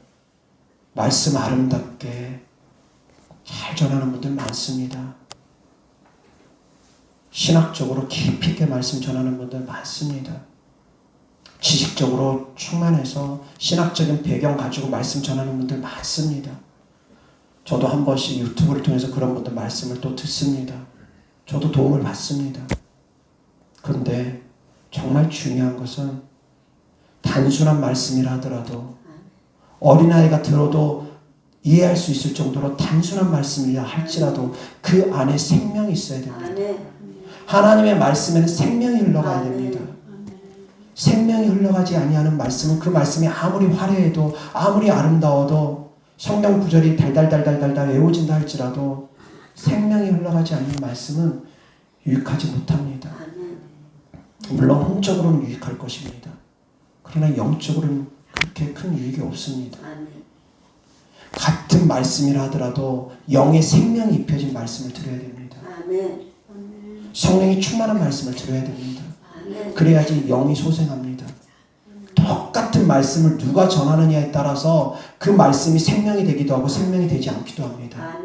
말씀 아름답게 잘 전하는 분들 많습니다. 신학적으로 깊이 있게 말씀 전하는 분들 많습니다. 지식적으로 충만해서 신학적인 배경 가지고 말씀 전하는 분들 많습니다. 저도 한 번씩 유튜브를 통해서 그런 분들 말씀을 또 듣습니다. 저도 도움을 받습니다. 그런데 정말 중요한 것은 단순한 말씀이라 하더라도 어린아이가 들어도 이해할 수 있을 정도로 단순한 말씀이라 할지라도 그 안에 생명이 있어야 됩니다. 하나님의 말씀에는 생명이 흘러가야 됩니다. 생명이 흘러가지 아니하는 말씀은 그 말씀이 아무리 화려해도 아무리 아름다워도 성경 구절이 달달달달달달 외워진다 할지라도 생명이 흘러가지 않는 말씀은 유익하지 못합니다. 물론 혼적으로는 유익할 것입니다. 그러나 영적으로는 그렇게 큰 유익이 없습니다. 같은 말씀이라 하더라도 영의 생명이 입혀진 말씀을 들어야 됩니다. 성령이 충만한 말씀을 들어야 됩니다. 그래야지 영이 소생합니다. 똑같은 말씀을 누가 전하느냐에 따라서 그 말씀이 생명이 되기도 하고 생명이 되지 않기도 합니다.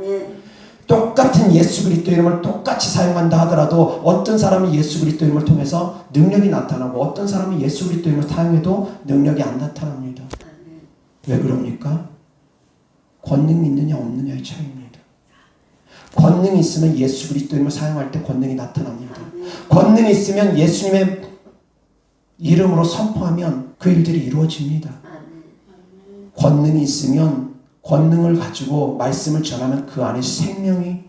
똑같은 예수 그리스도 이름을 똑같이 사용한다 하더라도 어떤 사람이 예수 그리스도 이름을 통해서 능력이 나타나고 어떤 사람이 예수 그리스도 이름을 사용해도 능력이 안 나타납니다. 왜 그럽니까? 권능이 있느냐 없느냐의 차이입니다. 권능이 있으면 예수 그리스도 이름을 사용할 때 권능이 나타납니다. 권능이 있으면 예수님의 이름으로 선포하면 그 일들이 이루어집니다. 권능이 있으면 권능을 가지고 말씀을 전하면 그 안에 생명이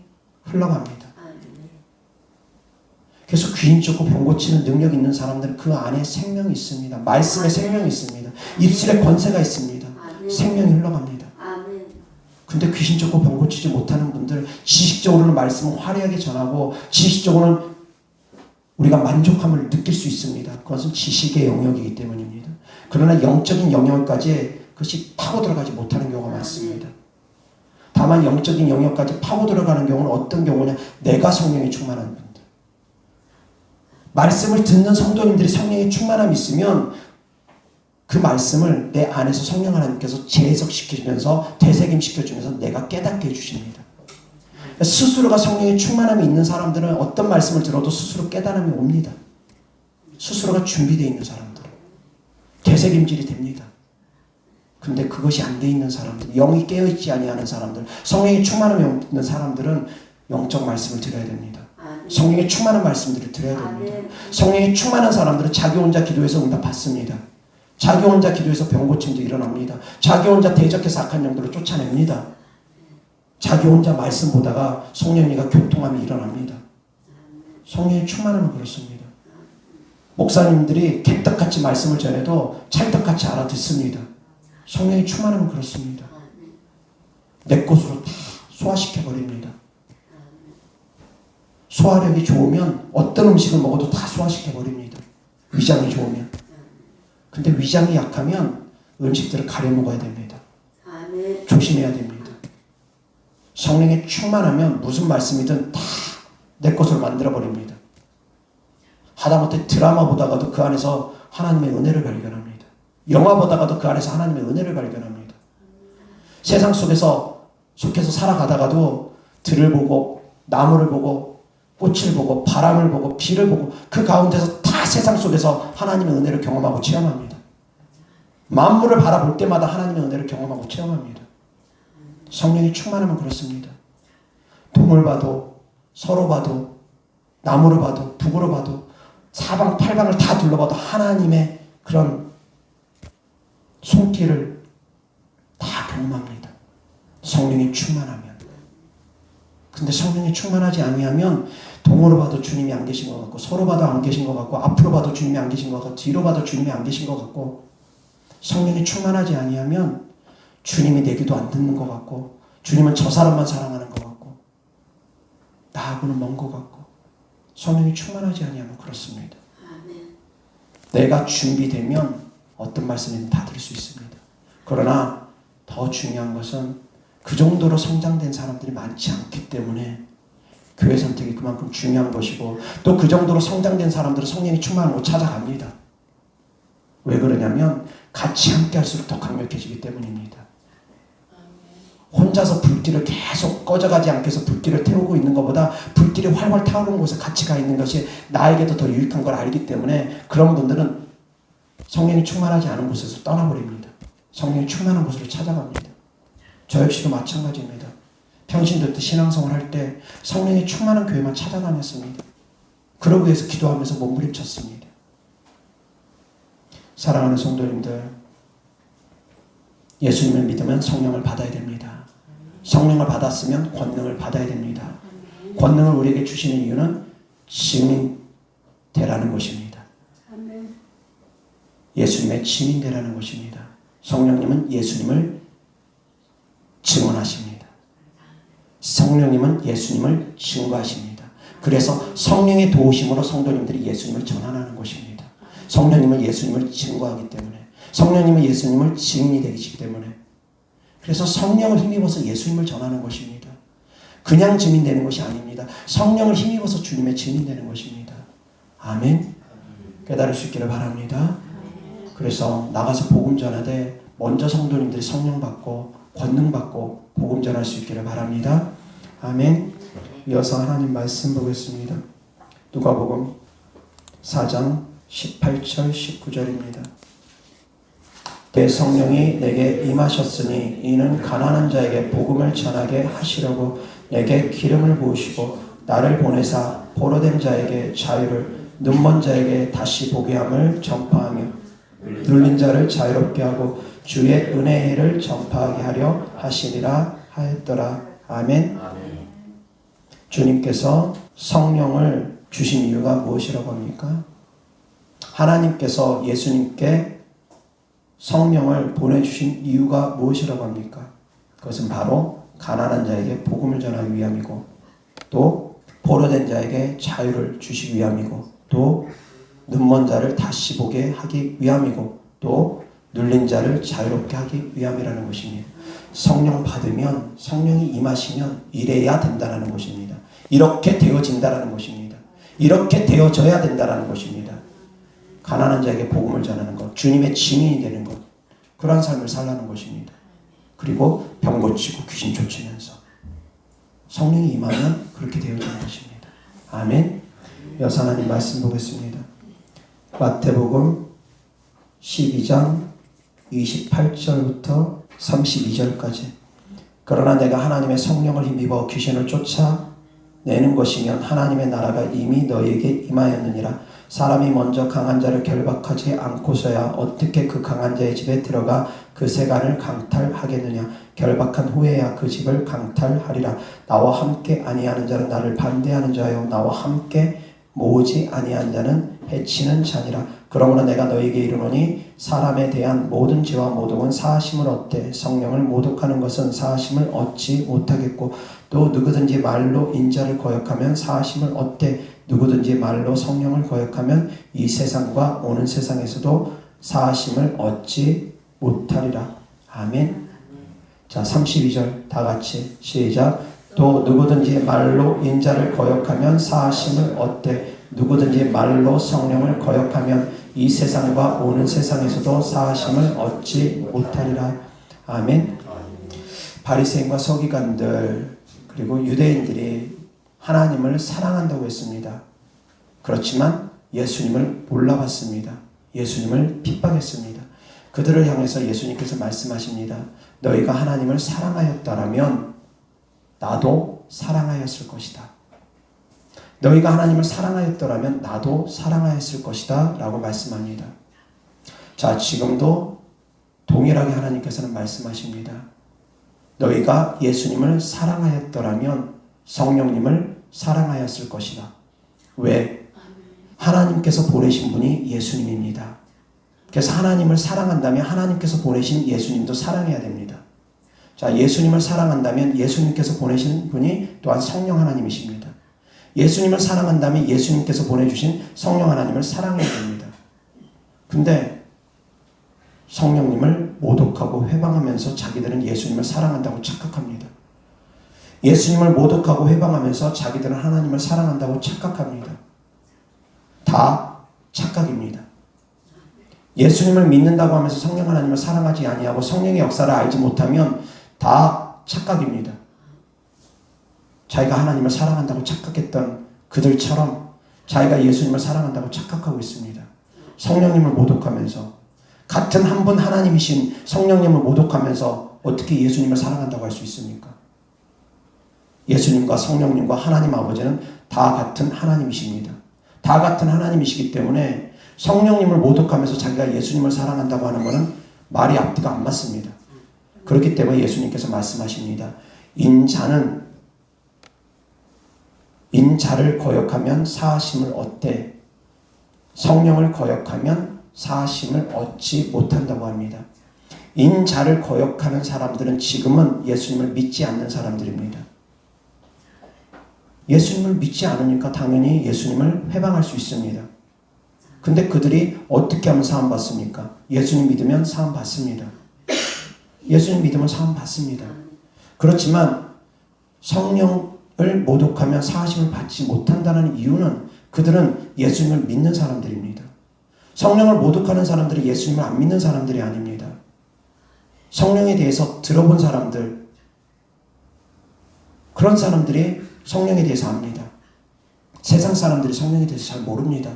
흘러갑니다. 그래서 귀인 쫓고 병 고치는 능력 있는 사람들은 그 안에 생명이 있습니다. 말씀에 생명이 있습니다. 입술에 권세가 있습니다. 생명이 흘러갑니다. 근데 귀신 쫓고 병 고치지 못하는 분들, 지식적으로는 말씀을 화려하게 전하고 지식적으로는 우리가 만족함을 느낄 수 있습니다. 그것은 지식의 영역이기 때문입니다. 그러나 영적인 영역까지 그것이 파고 들어가지 못하는 경우가 많습니다. 다만 영적인 영역까지 파고 들어가는 경우는 어떤 경우냐? 내가 성령이 충만한 분들. 말씀을 듣는 성도님들이 성령의 충만함이 있으면 그 말씀을 내 안에서 성령 하나님께서 재해석시키면서 되새김시켜주면서 내가 깨닫게 해주십니다. 스스로가 성령의 충만함이 있는 사람들은 어떤 말씀을 들어도 스스로 깨달음이 옵니다. 스스로가 준비되어 있는 사람들은 되새김질이 됩니다. 근데 그것이 안 돼 있는 사람들, 영이 깨어있지 아니하는 사람들, 성령의 충만함이 없는 사람들은 영적 말씀을 들어야 됩니다. 성령의 충만한 말씀들을 들어야 됩니다. 성령의 충만한 사람들은 자기 혼자 기도해서 응답 받습니다. 자기 혼자 기도해서 병 고침도 일어납니다. 자기 혼자 대적해서 악한 영들을 쫓아냅니다. 자기 혼자 말씀 보다가 성령님과 교통함이 일어납니다. 성령의 충만함은 그렇습니다. 목사님들이 개떡같이 말씀을 전해도 찰떡같이 알아듣습니다. 성령의 충만함은 그렇습니다. 내 것으로 다 소화시켜버립니다. 소화력이 좋으면 어떤 음식을 먹어도 다 소화시켜버립니다. 위장이 좋으면. 근데 위장이 약하면 음식들을 가려 먹어야 됩니다. 조심해야 됩니다. 성령에 충만하면 무슨 말씀이든 다 내 것으로 만들어버립니다. 하다못해 드라마 보다가도 그 안에서 하나님의 은혜를 발견합니다. 영화 보다가도 그 안에서 하나님의 은혜를 발견합니다. 세상 속에서 속해서 살아가다가도 들을 보고 나무를 보고 꽃을 보고 바람을 보고 비를 보고 그 가운데서 다 세상 속에서 하나님의 은혜를 경험하고 체험합니다. 만물을 바라볼 때마다 하나님의 은혜를 경험하고 체험합니다. 성령이 충만하면 그렇습니다. 동을 봐도 서로 봐도 나무를 봐도 북으로 봐도 사방팔방을 다 둘러봐도 하나님의 그런 손길을 다 경험합니다. 성령이 충만하면. 근데 성령이 충만하지 아니하면 동으로 봐도 주님이 안 계신 것 같고 서로 봐도 안 계신 것 같고 앞으로 봐도 주님이 안 계신 것 같고 뒤로 봐도 주님이 안 계신 것 같고 성령이 충만하지 아니하면 주님이 내 기도 안 듣는 것 같고 주님은 저 사람만 사랑하는 것 같고 나하고는 먼 것 같고 성령이 충만하지 아니하면 그렇습니다. 내가 준비되면 어떤 말씀이든 다 들을 수 있습니다. 그러나 더 중요한 것은 그 정도로 성장된 사람들이 많지 않기 때문에 교회 선택이 그만큼 중요한 것이고 또 그 정도로 성장된 사람들은 성령이 충만한 곳 찾아갑니다. 왜 그러냐면 같이 함께 할수록 더 강력해지기 때문입니다. 혼자서 불길을 계속 꺼져가지 않게 해서 불길을 태우고 있는 것보다 불길이 활활 타오르는 곳에 같이 가 있는 것이 나에게도 더 유익한 걸 알기 때문에 그런 분들은 성령이 충만하지 않은 곳에서 떠나버립니다. 성령이 충만한 곳으로 찾아갑니다. 저 역시도 마찬가지입니다. 평신도 때 신앙생활 할 때 성령이 충만한 교회만 찾아다녔습니다. 그러기 위해서 기도하면서 몸부림쳤습니다. 사랑하는 성도님들, 예수님을 믿으면 성령을 받아야 됩니다. 성령을 받았으면 권능을 받아야 됩니다. 권능을 우리에게 주시는 이유는 증인 되라는 것입니다. 예수님의 증인 되라는 것입니다. 성령님은 예수님을 증언하십니다. 성령님은 예수님을 증거하십니다. 그래서 성령의 도우심으로 성도님들이 예수님을 전하는 것입니다. 성령님은 예수님을 증거하기 때문에 성령님은 예수님을 증인이 되시기 때문에 그래서 성령을 힘입어서 예수님을 전하는 것입니다. 그냥 증인되는 것이 아닙니다. 성령을 힘입어서 주님의 증인되는 것입니다. 아멘. 깨달을 수 있기를 바랍니다. 그래서 나가서 복음 전하되 먼저 성도님들이 성령 받고 권능 받고 복음 전할 수 있기를 바랍니다. 아멘. 이어서 하나님 말씀 보겠습니다. 누가복음 4장 18절 19절입니다. 내 성령이 내게 임하셨으니 이는 가난한 자에게 복음을 전하게 하시려고 내게 기름을 부으시고 나를 보내사 포로된 자에게 자유를 눈먼 자에게 다시 보게 함을 전파하며 눌린 자를 자유롭게 하고 주의 은혜를 전파하게 하려 하시니라 하였더라. 아멘. 주님께서 성령을 주신 이유가 무엇이라고 합니까? 하나님께서 예수님께 성령을 보내주신 이유가 무엇이라고 합니까? 그것은 바로 가난한 자에게 복음을 전하기 위함이고 또 포로된 자에게 자유를 주시기 위함이고 또 눈먼 자를 다시 보게 하기 위함이고 또 눌린 자를 자유롭게 하기 위함이라는 것입니다. 성령 받으면 성령이 임하시면 이래야 된다는 것입니다. 이렇게 되어진다는 것입니다. 이렇게 되어져야 된다는 것입니다. 가난한 자에게 복음을 전하는 것, 주님의 증인이 되는 것, 그러한 삶을 살라는 것입니다. 그리고 병 고치고 귀신 쫓으면서 성령이 임하면 그렇게 되어지는 것입니다. 아멘. 여사 하나님 말씀 보겠습니다. 마태복음 12장 28절부터 32절까지. 그러나 내가 하나님의 성령을 힘입어 귀신을 쫓아내는 것이면 하나님의 나라가 이미 너희에게 임하였느니라. 사람이 먼저 강한 자를 결박하지 않고서야 어떻게 그 강한 자의 집에 들어가 그 세간을 강탈하겠느냐. 결박한 후에야 그 집을 강탈하리라. 나와 함께 아니하는 자는 나를 반대하는 자요 나와 함께 모으지 아니한 자는 해치는 자니라. 그러므로 내가 너희에게 이르노니 사람에 대한 모든 죄와 모독은 사하심을 얻되 성령을 모독하는 것은 사하심을 얻지 못하겠고 또 누구든지 말로 인자를 거역하면 사하심을 얻되 누구든지 말로 성령을 거역하면 이 세상과 오는 세상에서도 사하심을 얻지 못하리라. 아멘. 자, 32절 다 같이 시작. 또 누구든지 말로 인자를 거역하면 사하심을 얻되 누구든지 말로 성령을 거역하면 이 세상과 오는 세상에서도 사하심을 얻지 못하리라. 아멘. 바리새인과 서기관들 그리고 유대인들이 하나님을 사랑한다고 했습니다. 그렇지만 예수님을 몰라봤습니다. 예수님을 핍박했습니다. 그들을 향해서 예수님께서 말씀하십니다. 너희가 하나님을 사랑하였다라면 나도 사랑하였을 것이다. 너희가 하나님을 사랑하였더라면 나도 사랑하였을 것이다 라고 말씀합니다. 자, 지금도 동일하게 하나님께서는 말씀하십니다. 너희가 예수님을 사랑하였더라면 성령님을 사랑하였을 것이다. 왜? 하나님께서 보내신 분이 예수님입니다. 그래서 하나님을 사랑한다면 하나님께서 보내신 예수님도 사랑해야 됩니다. 자, 예수님을 사랑한다면 예수님께서 보내신 분이 또한 성령 하나님이십니다. 예수님을 사랑한다면 예수님께서 보내주신 성령 하나님을 사랑해야 됩니다. 근데 성령님을 모독하고 회방하면서 자기들은 예수님을 사랑한다고 착각합니다. 예수님을 모독하고 회방하면서 자기들은 하나님을 사랑한다고 착각합니다. 다 착각입니다. 예수님을 믿는다고 하면서 성령 하나님을 사랑하지 아니하고 성령의 역사를 알지 못하면 다 착각입니다. 자기가 하나님을 사랑한다고 착각했던 그들처럼 자기가 예수님을 사랑한다고 착각하고 있습니다. 성령님을 모독하면서 같은 한 분 하나님이신 성령님을 모독하면서 어떻게 예수님을 사랑한다고 할 수 있습니까? 예수님과 성령님과 하나님 아버지는 다 같은 하나님이십니다. 다 같은 하나님이시기 때문에 성령님을 모독하면서 자기가 예수님을 사랑한다고 하는 것은 말이 앞뒤가 안 맞습니다. 그렇기 때문에 예수님께서 말씀하십니다. 인자를 거역하면 사하심을 얻되 성령을 거역하면 사하심을 얻지 못한다고 합니다. 인자를 거역하는 사람들은 지금은 예수님을 믿지 않는 사람들입니다. 예수님을 믿지 않으니까 당연히 예수님을 회방할 수 있습니다. 근데 그들이 어떻게 하면 사함 받습니까? 예수님 믿으면 사함 받습니다. 예수님 믿으면 사함 받습니다. 그렇지만 성령을 모독하면 사하심을 받지 못한다는 이유는 그들은 예수님을 믿는 사람들입니다. 성령을 모독하는 사람들이 예수님을 안 믿는 사람들이 아닙니다. 성령에 대해서 들어본 사람들, 그런 사람들이 성령에 대해서 압니다. 세상 사람들이 성령에 대해서 잘 모릅니다.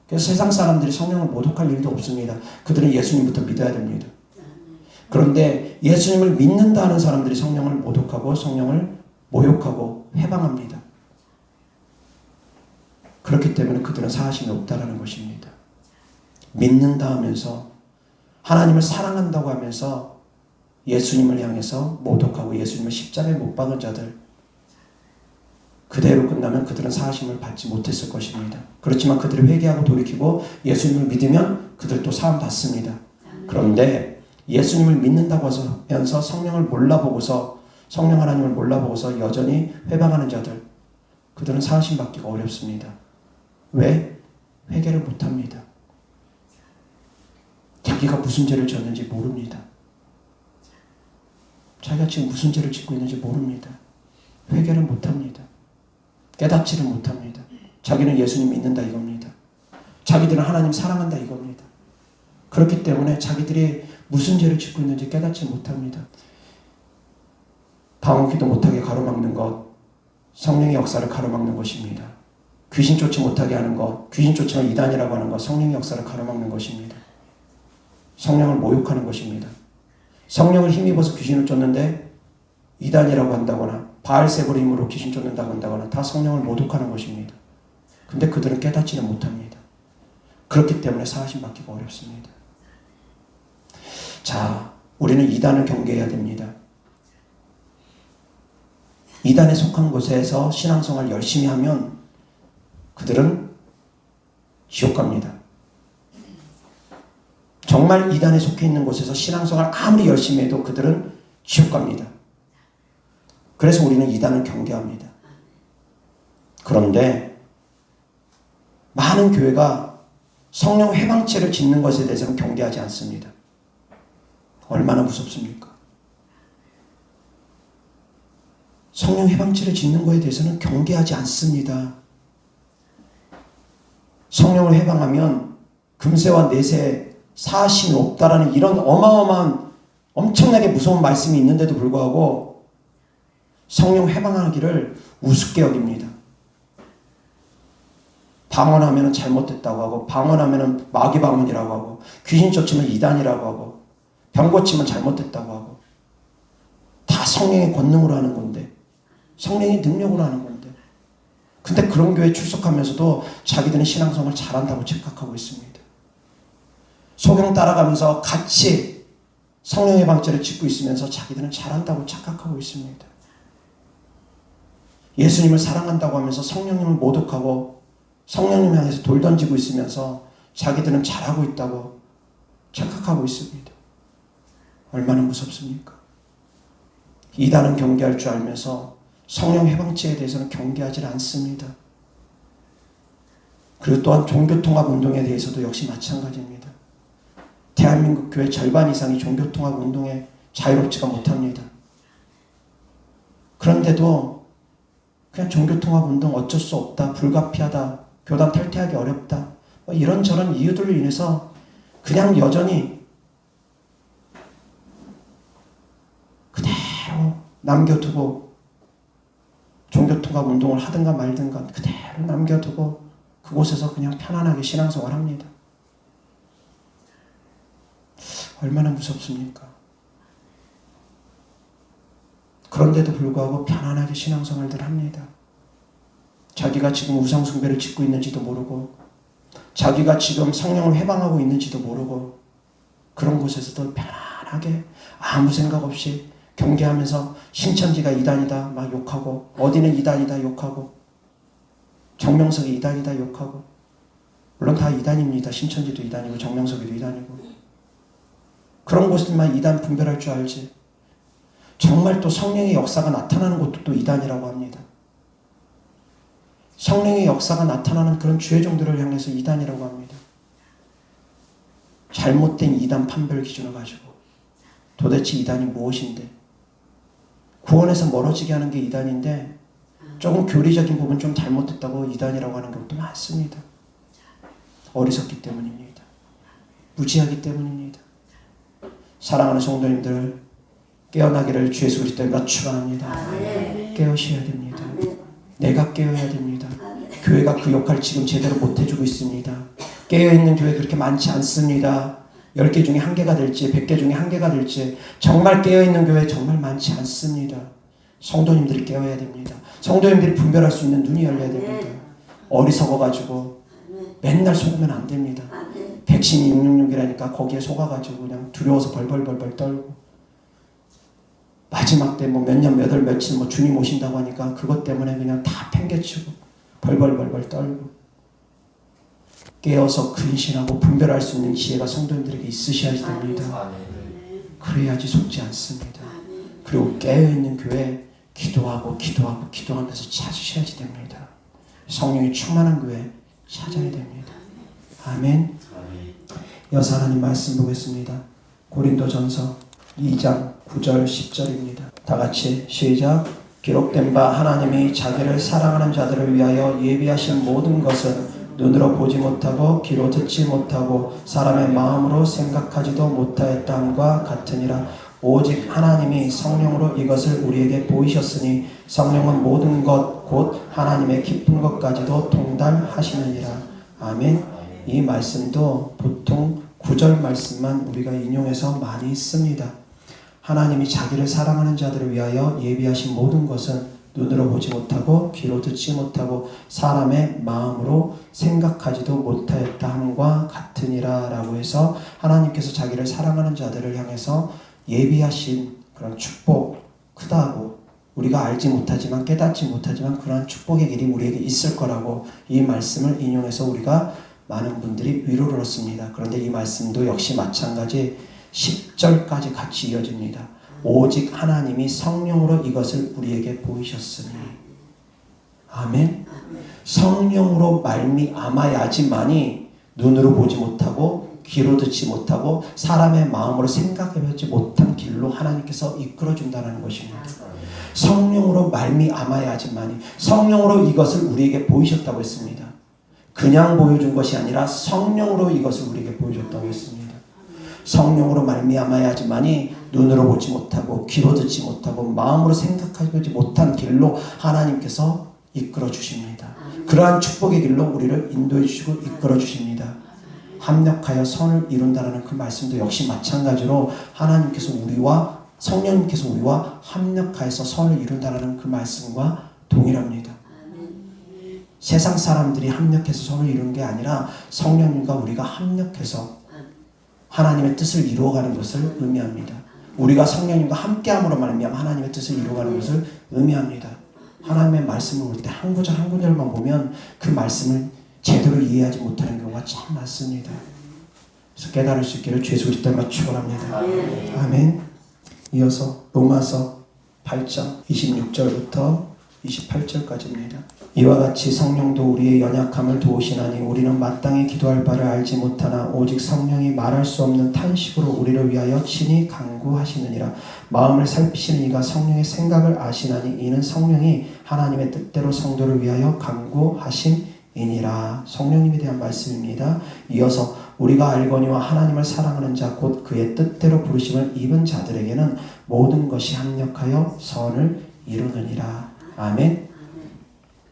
그래서 세상 사람들이 성령을 모독할 일도 없습니다. 그들은 예수님부터 믿어야 됩니다. 그런데 예수님을 믿는다 하는 사람들이 성령을 모독하고 성령을 모욕하고 해방합니다. 그렇기 때문에 그들은 사하심이 없다라는 것입니다. 믿는다 하면서 하나님을 사랑한다고 하면서 예수님을 향해서 모독하고 예수님을 십자가에 못 박은 자들, 그대로 끝나면 그들은 사하심을 받지 못했을 것입니다. 그렇지만 그들이 회개하고 돌이키고 예수님을 믿으면 그들 또 사함 받습니다. 그런데 예수님을 믿는다고 하면서 성령을 몰라보고서 성령 하나님을 몰라보고서 여전히 회방하는 자들, 그들은 사하심 받기가 어렵습니다. 왜? 회개를 못합니다. 자기가 무슨 죄를 졌는지 모릅니다. 자기가 지금 무슨 죄를 짓고 있는지 모릅니다. 회개를 못합니다. 깨닫지를 못합니다. 자기는 예수님 믿는다 이겁니다. 자기들은 하나님 사랑한다 이겁니다. 그렇기 때문에 자기들이 무슨 죄를 짓고 있는지 깨닫지 못합니다. 방언기도 못하게 가로막는 것, 성령의 역사를 가로막는 것입니다. 귀신 쫓지 못하게 하는 것, 귀신 쫓으면 이단이라고 하는 것, 성령의 역사를 가로막는 것입니다. 성령을 모욕하는 것입니다. 성령을 힘입어서 귀신을 쫓는데 이단이라고 한다거나 바알세불의 힘으로 귀신 쫓는다고 한다거나 다 성령을 모독하는 것입니다. 근데 그들은 깨닫지는 못합니다. 그렇기 때문에 사하심 받기가 어렵습니다. 자, 우리는 이단을 경계해야 됩니다. 이단에 속한 곳에서 신앙생활을 열심히 하면 그들은 지옥 갑니다. 정말 이단에 속해 있는 곳에서 신앙생활을 아무리 열심히 해도 그들은 지옥 갑니다. 그래서 우리는 이단을 경계합니다. 그런데 많은 교회가 성령 회방죄를 짓는 것에 대해서는 경계하지 않습니다. 얼마나 무섭습니까? 성령 회방죄를 짓는 것에 대해서는 경계하지 않습니다. 성령을 회방하면 금세와 내세 사하심이 없다라는 이런 어마어마한 엄청나게 무서운 말씀이 있는데도 불구하고 성령 회방하기를 우습게 여깁니다. 방언하면 잘못됐다고 하고 방언하면 마귀 방언이라고 하고 귀신 쫓으면 이단이라고 하고 병 고치면 잘못됐다고 하고 다 성령의 권능으로 하는 건데 성령의 능력으로 하는 건데 근데 그런 교회에 출석하면서도 자기들은 신앙생활을 잘한다고 착각하고 있습니다. 소경 따라가면서 같이 성령의 방죄를 짓고 있으면서 자기들은 잘한다고 착각하고 있습니다. 예수님을 사랑한다고 하면서 성령님을 모독하고 성령님 향해서 돌 던지고 있으면서 자기들은 잘하고 있다고 착각하고 있습니다. 얼마나 무섭습니까? 이단은 경계할 줄 알면서 성령 해방죄에 대해서는 경계하지 않습니다. 그리고 또한 종교통합운동에 대해서도 역시 마찬가지입니다. 대한민국 교회 절반 이상이 종교통합운동에 자유롭지가 못합니다. 그런데도 그냥 종교통합운동 어쩔 수 없다, 불가피하다, 교단 탈퇴하기 어렵다, 뭐 이런저런 이유들로 인해서 그냥 여전히 그대로 남겨두고 종교통합운동을 하든가 말든가 그대로 남겨두고 그곳에서 그냥 편안하게 신앙생활을 합니다. 얼마나 무섭습니까? 그런데도 불구하고 편안하게 신앙생활들 합니다. 자기가 지금 우상숭배를 짓고 있는지도 모르고 자기가 지금 성령을 해방하고 있는지도 모르고 그런 곳에서도 편안하게 아무 생각 없이 경계하면서 신천지가 이단이다 막 욕하고 어디는 이단이다 욕하고 정명석이 이단이다 욕하고 물론 다 이단입니다. 신천지도 이단이고 정명석이도 이단이고 그런 곳들만 이단 분별할 줄 알지 정말 또 성령의 역사가 나타나는 곳도 또 이단이라고 합니다. 성령의 역사가 나타나는 그런 주의종들을 향해서 이단이라고 합니다. 잘못된 이단 판별 기준을 가지고 도대체 이단이 무엇인데 구원에서 멀어지게 하는 게 이단인데 조금 교리적인 부분 좀 잘못됐다고 이단이라고 하는 경우도 많습니다. 어리석기 때문입니다. 무지하기 때문입니다. 사랑하는 성도님들 깨어나기를 주 예수 그리스도의 이름으로 축원합니다. 깨우셔야 됩니다. 내가 깨어야 됩니다. 교회가 그 역할을 지금 제대로 못 해주고 있습니다. 깨어있는 교회 그렇게 많지 않습니다. 10개 중에 1개가 될지 100개 중에 1개가 될지 정말 깨어있는 교회 정말 많지 않습니다. 성도님들이 깨어야 됩니다. 성도님들이 분별할 수 있는 눈이 열려야 됩니다. 어리석어가지고 맨날 속으면 안 됩니다. 백신이 666이라니까 거기에 속아가지고 그냥 두려워서 벌벌벌벌 떨고 마지막 때 뭐 몇 년 몇 월 며칠 뭐 주님 오신다고 하니까 그것 때문에 그냥 다 팽개치고 벌벌벌벌 떨고 깨어서 근신하고 분별할 수 있는 지혜가 성도님들에게 있으셔야 됩니다. 그래야지 속지 않습니다. 그리고 깨어있는 교회 기도하고 기도하면서 찾으셔야지 됩니다. 성령이 충만한 교회 찾아야 됩니다. 아멘. 여사 하나님 말씀 보겠습니다. 고린도전서 2장 9절 10절입니다. 다 같이 시작. 기록된 바 하나님이 자기를 사랑하는 자들을 위하여 예비하신 모든 것은 눈으로 보지 못하고 귀로 듣지 못하고 사람의 마음으로 생각하지도 못하였다함과 같으니라. 오직 하나님이 성령으로 이것을 우리에게 보이셨으니 성령은 모든 것 곧 하나님의 깊은 것까지도 통달하시느니라. 아멘. 이 말씀도 보통 9절 말씀만 우리가 인용해서 많이 씁니다. 하나님이 자기를 사랑하는 자들을 위하여 예비하신 모든 것은 눈으로 보지 못하고 귀로 듣지 못하고 사람의 마음으로 생각하지도 못하였다 함과 같으니라 라고 해서 하나님께서 자기를 사랑하는 자들을 향해서 예비하신 그런 축복 크다고 우리가 알지 못하지만 깨닫지 못하지만 그런 축복의 길이 우리에게 있을 거라고 이 말씀을 인용해서 우리가 많은 분들이 위로를 얻습니다. 그런데 이 말씀도 역시 마찬가지 10절까지 같이 이어집니다. 오직 하나님이 성령으로 이것을 우리에게 보이셨으니. 아멘. 성령으로 말미암아야지만이 눈으로 보지 못하고 귀로 듣지 못하고 사람의 마음으로 생각해보지 못한 길로 하나님께서 이끌어준다는 것입니다. 성령으로 말미암아야지만이 성령으로 이것을 우리에게 보이셨다고 했습니다. 그냥 보여준 것이 아니라 성령으로 이것을 우리에게 보여줬다고 했습니다. 성령으로 말미암아야지만이 눈으로 보지 못하고 귀로 듣지 못하고 마음으로 생각하지 못한 길로 하나님께서 이끌어 주십니다. 그러한 축복의 길로 우리를 인도해 주시고 이끌어 주십니다. 합력하여 선을 이룬다라는 그 말씀도 역시 마찬가지로 하나님께서 우리와 성령님께서 우리와 합력하여서 선을 이룬다라는 그 말씀과 동일합니다. 세상 사람들이 합력해서 선을 이루는 게 아니라 성령님과 우리가 합력해서 하나님의 뜻을 이루어가는 것을 의미합니다. 우리가 성령님과 함께함으로 말미암아 하나님의 뜻을 이루어가는 것을 의미합니다. 하나님의 말씀을 볼 때 한 구절 한 구절만 보면 그 말씀을 제대로 이해하지 못하는 경우가 참 많습니다. 그래서 깨달을 수 있기를 주 예수 그리스도로 축원합니다. 아멘. 이어서 로마서 8장 26절부터 28절까지입니다. 이와 같이 성령도 우리의 연약함을 도우시나니 우리는 마땅히 기도할 바를 알지 못하나 오직 성령이 말할 수 없는 탄식으로 우리를 위하여 친히 간구하시느니라. 마음을 살피시는 이가 성령의 생각을 아시나니 이는 성령이 하나님의 뜻대로 성도를 위하여 간구하심이니라. 성령님에 대한 말씀입니다. 이어서 우리가 알거니와 하나님을 사랑하는 자 곧 그의 뜻대로 부르심을 입은 자들에게는 모든 것이 합력하여 선을 이루느니라. 아멘.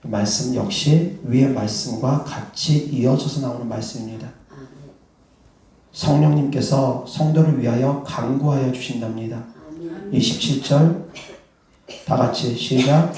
말씀 역시 위의 말씀과 같이 이어져서 나오는 말씀입니다. 성령님께서 성도를 위하여 간구하여 주신답니다. 27절 다 같이 시작.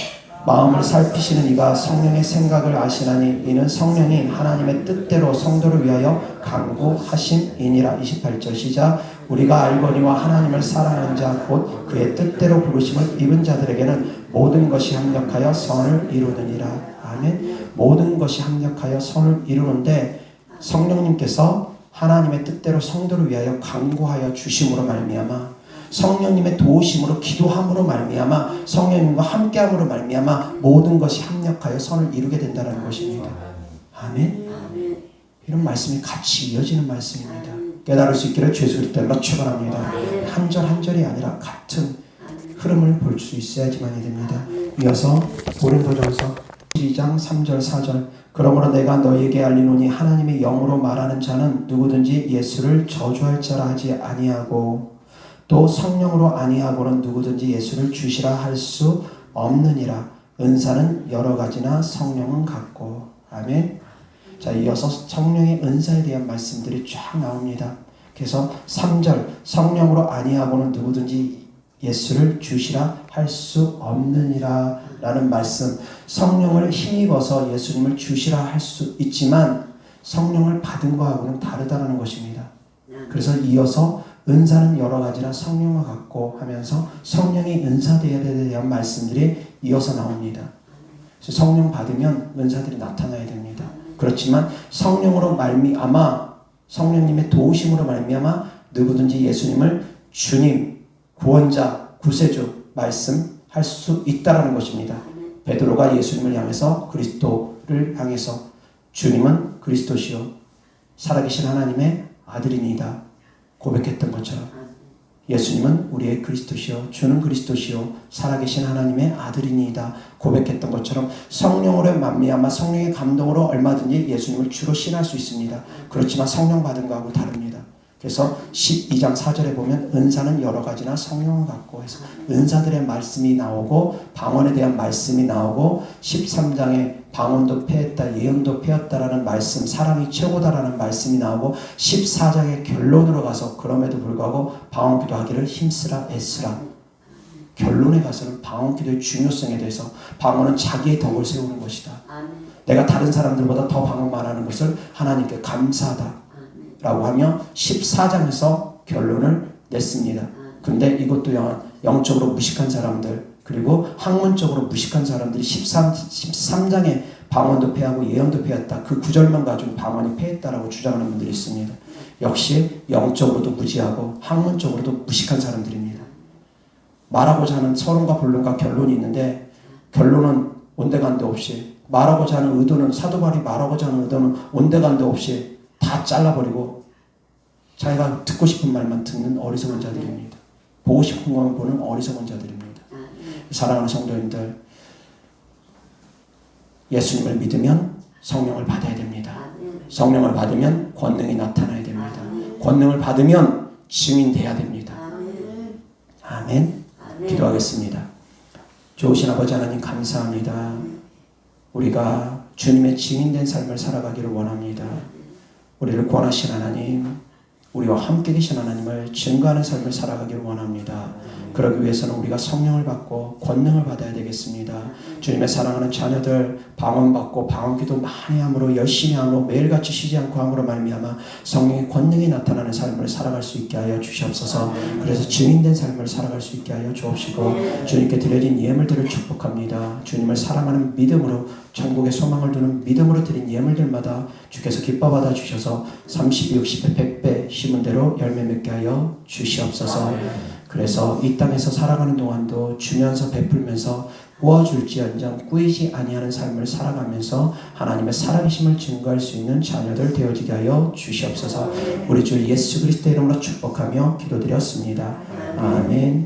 마음을 살피시는 이가 성령의 생각을 아시나니 이는 성령이 하나님의 뜻대로 성도를 위하여 간구하심이니라. 28절 시작. 우리가 알거니와 하나님을 사랑하는 자 곧 그의 뜻대로 부르심을 입은 자들에게는 모든 것이 합력하여 선을 이루느니라. 아멘. 모든 것이 합력하여 선을 이루는데 성령님께서 하나님의 뜻대로 성도를 위하여 간구하여 주심으로 말미암아 성령님의 도우심으로 기도함으로 말미암아 성령님과 함께함으로 말미암아 모든 것이 합력하여 선을 이루게 된다는 것입니다. 아멘. 이런 말씀이 같이 이어지는 말씀입니다. 깨달을 수 있기를 주 예수 그리스도로 축원합니다. 한 절 한 절이 아니라 같은 흐름을 볼 수 있어야지만이 됩니다. 이어서 고린도전서 12장 3절 4절 그러므로 내가 너희에게 알리노니 하나님의 영으로 말하는 자는 누구든지 예수를 저주할 자라 하지 아니하고 또 성령으로 아니하고는 누구든지 예수를 주시라 할 수 없느니라. 은사는 여러 가지나 성령은 같고. 아멘. 자, 이어서 성령의 은사에 대한 말씀들이 쫙 나옵니다. 그래서 3절 성령으로 아니하고는 누구든지 예수를 주시라 할 수 없느니라 라는 말씀. 성령을 힘입어서 예수님을 주시라 할 수 있지만 성령을 받은 거하고는 다르다는 것입니다. 그래서 이어서 은사는 여러 가지라 성령과 같고 하면서 성령의 은사대에 대한 말씀들이 이어서 나옵니다. 그래서 성령 받으면 은사들이 나타나야 됩니다. 그렇지만 성령으로 말미암아 성령님의 도우심으로 말미암아 누구든지 예수님을 주님, 구원자, 구세주 말씀할 수 있다라는 것입니다. 베드로가 예수님을 향해서 그리스도를 향해서 주님은 그리스도시요 살아계신 하나님의 아들이니이다 고백했던 것처럼 예수님은 우리의 그리스도시요 주는 그리스도시요 살아계신 하나님의 아들이니이다 고백했던 것처럼 성령으로 말미암아 성령의 감동으로 얼마든지 예수님을 주로 신할 수 있습니다. 그렇지만 성령 받은 거하고 다릅니다. 그래서 12장 4절에 보면 은사는 여러 가지나 성령을 갖고 해서 은사들의 말씀이 나오고 방언에 대한 말씀이 나오고 13장에 방언도 패했다 예언도 패했다라는 말씀 사랑이 최고다라는 말씀이 나오고 14장의 결론으로 가서 그럼에도 불구하고 방언기도 하기를 힘쓰라 애쓰라 결론에 가서는 방언기도의 중요성에 대해서 방언은 자기의 덕을 세우는 것이다. 내가 다른 사람들보다 더 방언만 하는 것을 하나님께 감사하다 라고 하며 14장에서 결론을 냈습니다. 근데 이것도 영적으로 무식한 사람들 그리고 학문적으로 무식한 사람들이 13장에 방언도 패하고 예언도 패했다. 그 구절만 가지고 방언이 패했다라고 주장하는 분들이 있습니다. 역시 영적으로도 무지하고 학문적으로도 무식한 사람들입니다. 말하고자 하는 서론과 본론과 결론이 있는데 결론은 온데간데 없이 말하고자 하는 의도는 사도 바울이 말하고자 하는 의도는 온데간데 없이 다 잘라버리고 자기가 듣고 싶은 말만 듣는 어리석은 자들입니다. 보고 싶은 것만 보는 어리석은 자들입니다. 사랑하는 성도님들 예수님을 믿으면 성령을 받아야 됩니다. 성령을 받으면 권능이 나타나야 됩니다. 권능을 받으면 증인돼야 됩니다. 아멘. 기도하겠습니다. 좋으신 아버지 하나님 감사합니다. 우리가 주님의 증인된 삶을 살아가기를 원합니다. 우리를 구원하신 하나님, 우리와 함께 계신 하나님을 증거하는 삶을 살아가기를 원합니다. 그러기 위해서는 우리가 성령을 받고 권능을 받아야 되겠습니다. 주님의 사랑하는 자녀들 방언 받고 방언기도 많이 함으로 열심히 함으로 매일같이 쉬지 않고 함으로 말미암아 성령의 권능이 나타나는 삶을 살아갈 수 있게 하여 주시옵소서. 그래서 증인된 삶을 살아갈 수 있게 하여 주옵시고 주님께 드려진 예물들을 축복합니다. 주님을 사랑하는 믿음으로 천국의 소망을 두는 믿음으로 드린 예물들마다 주께서 기뻐 받아 주셔서 30, 60배, 100배 심은 대로 열매 맺게 하여 주시옵소서. 그래서 이 땅에서 살아가는 동안도 주면서 베풀면서 부어줄지언정 꾸이지 아니하는 삶을 살아가면서 하나님의 살아계심을 증거할 수 있는 자녀들 되어지게 하여 주시옵소서. 우리 주 예수 그리스도의 이름으로 축복하며 기도드렸습니다. 아멘.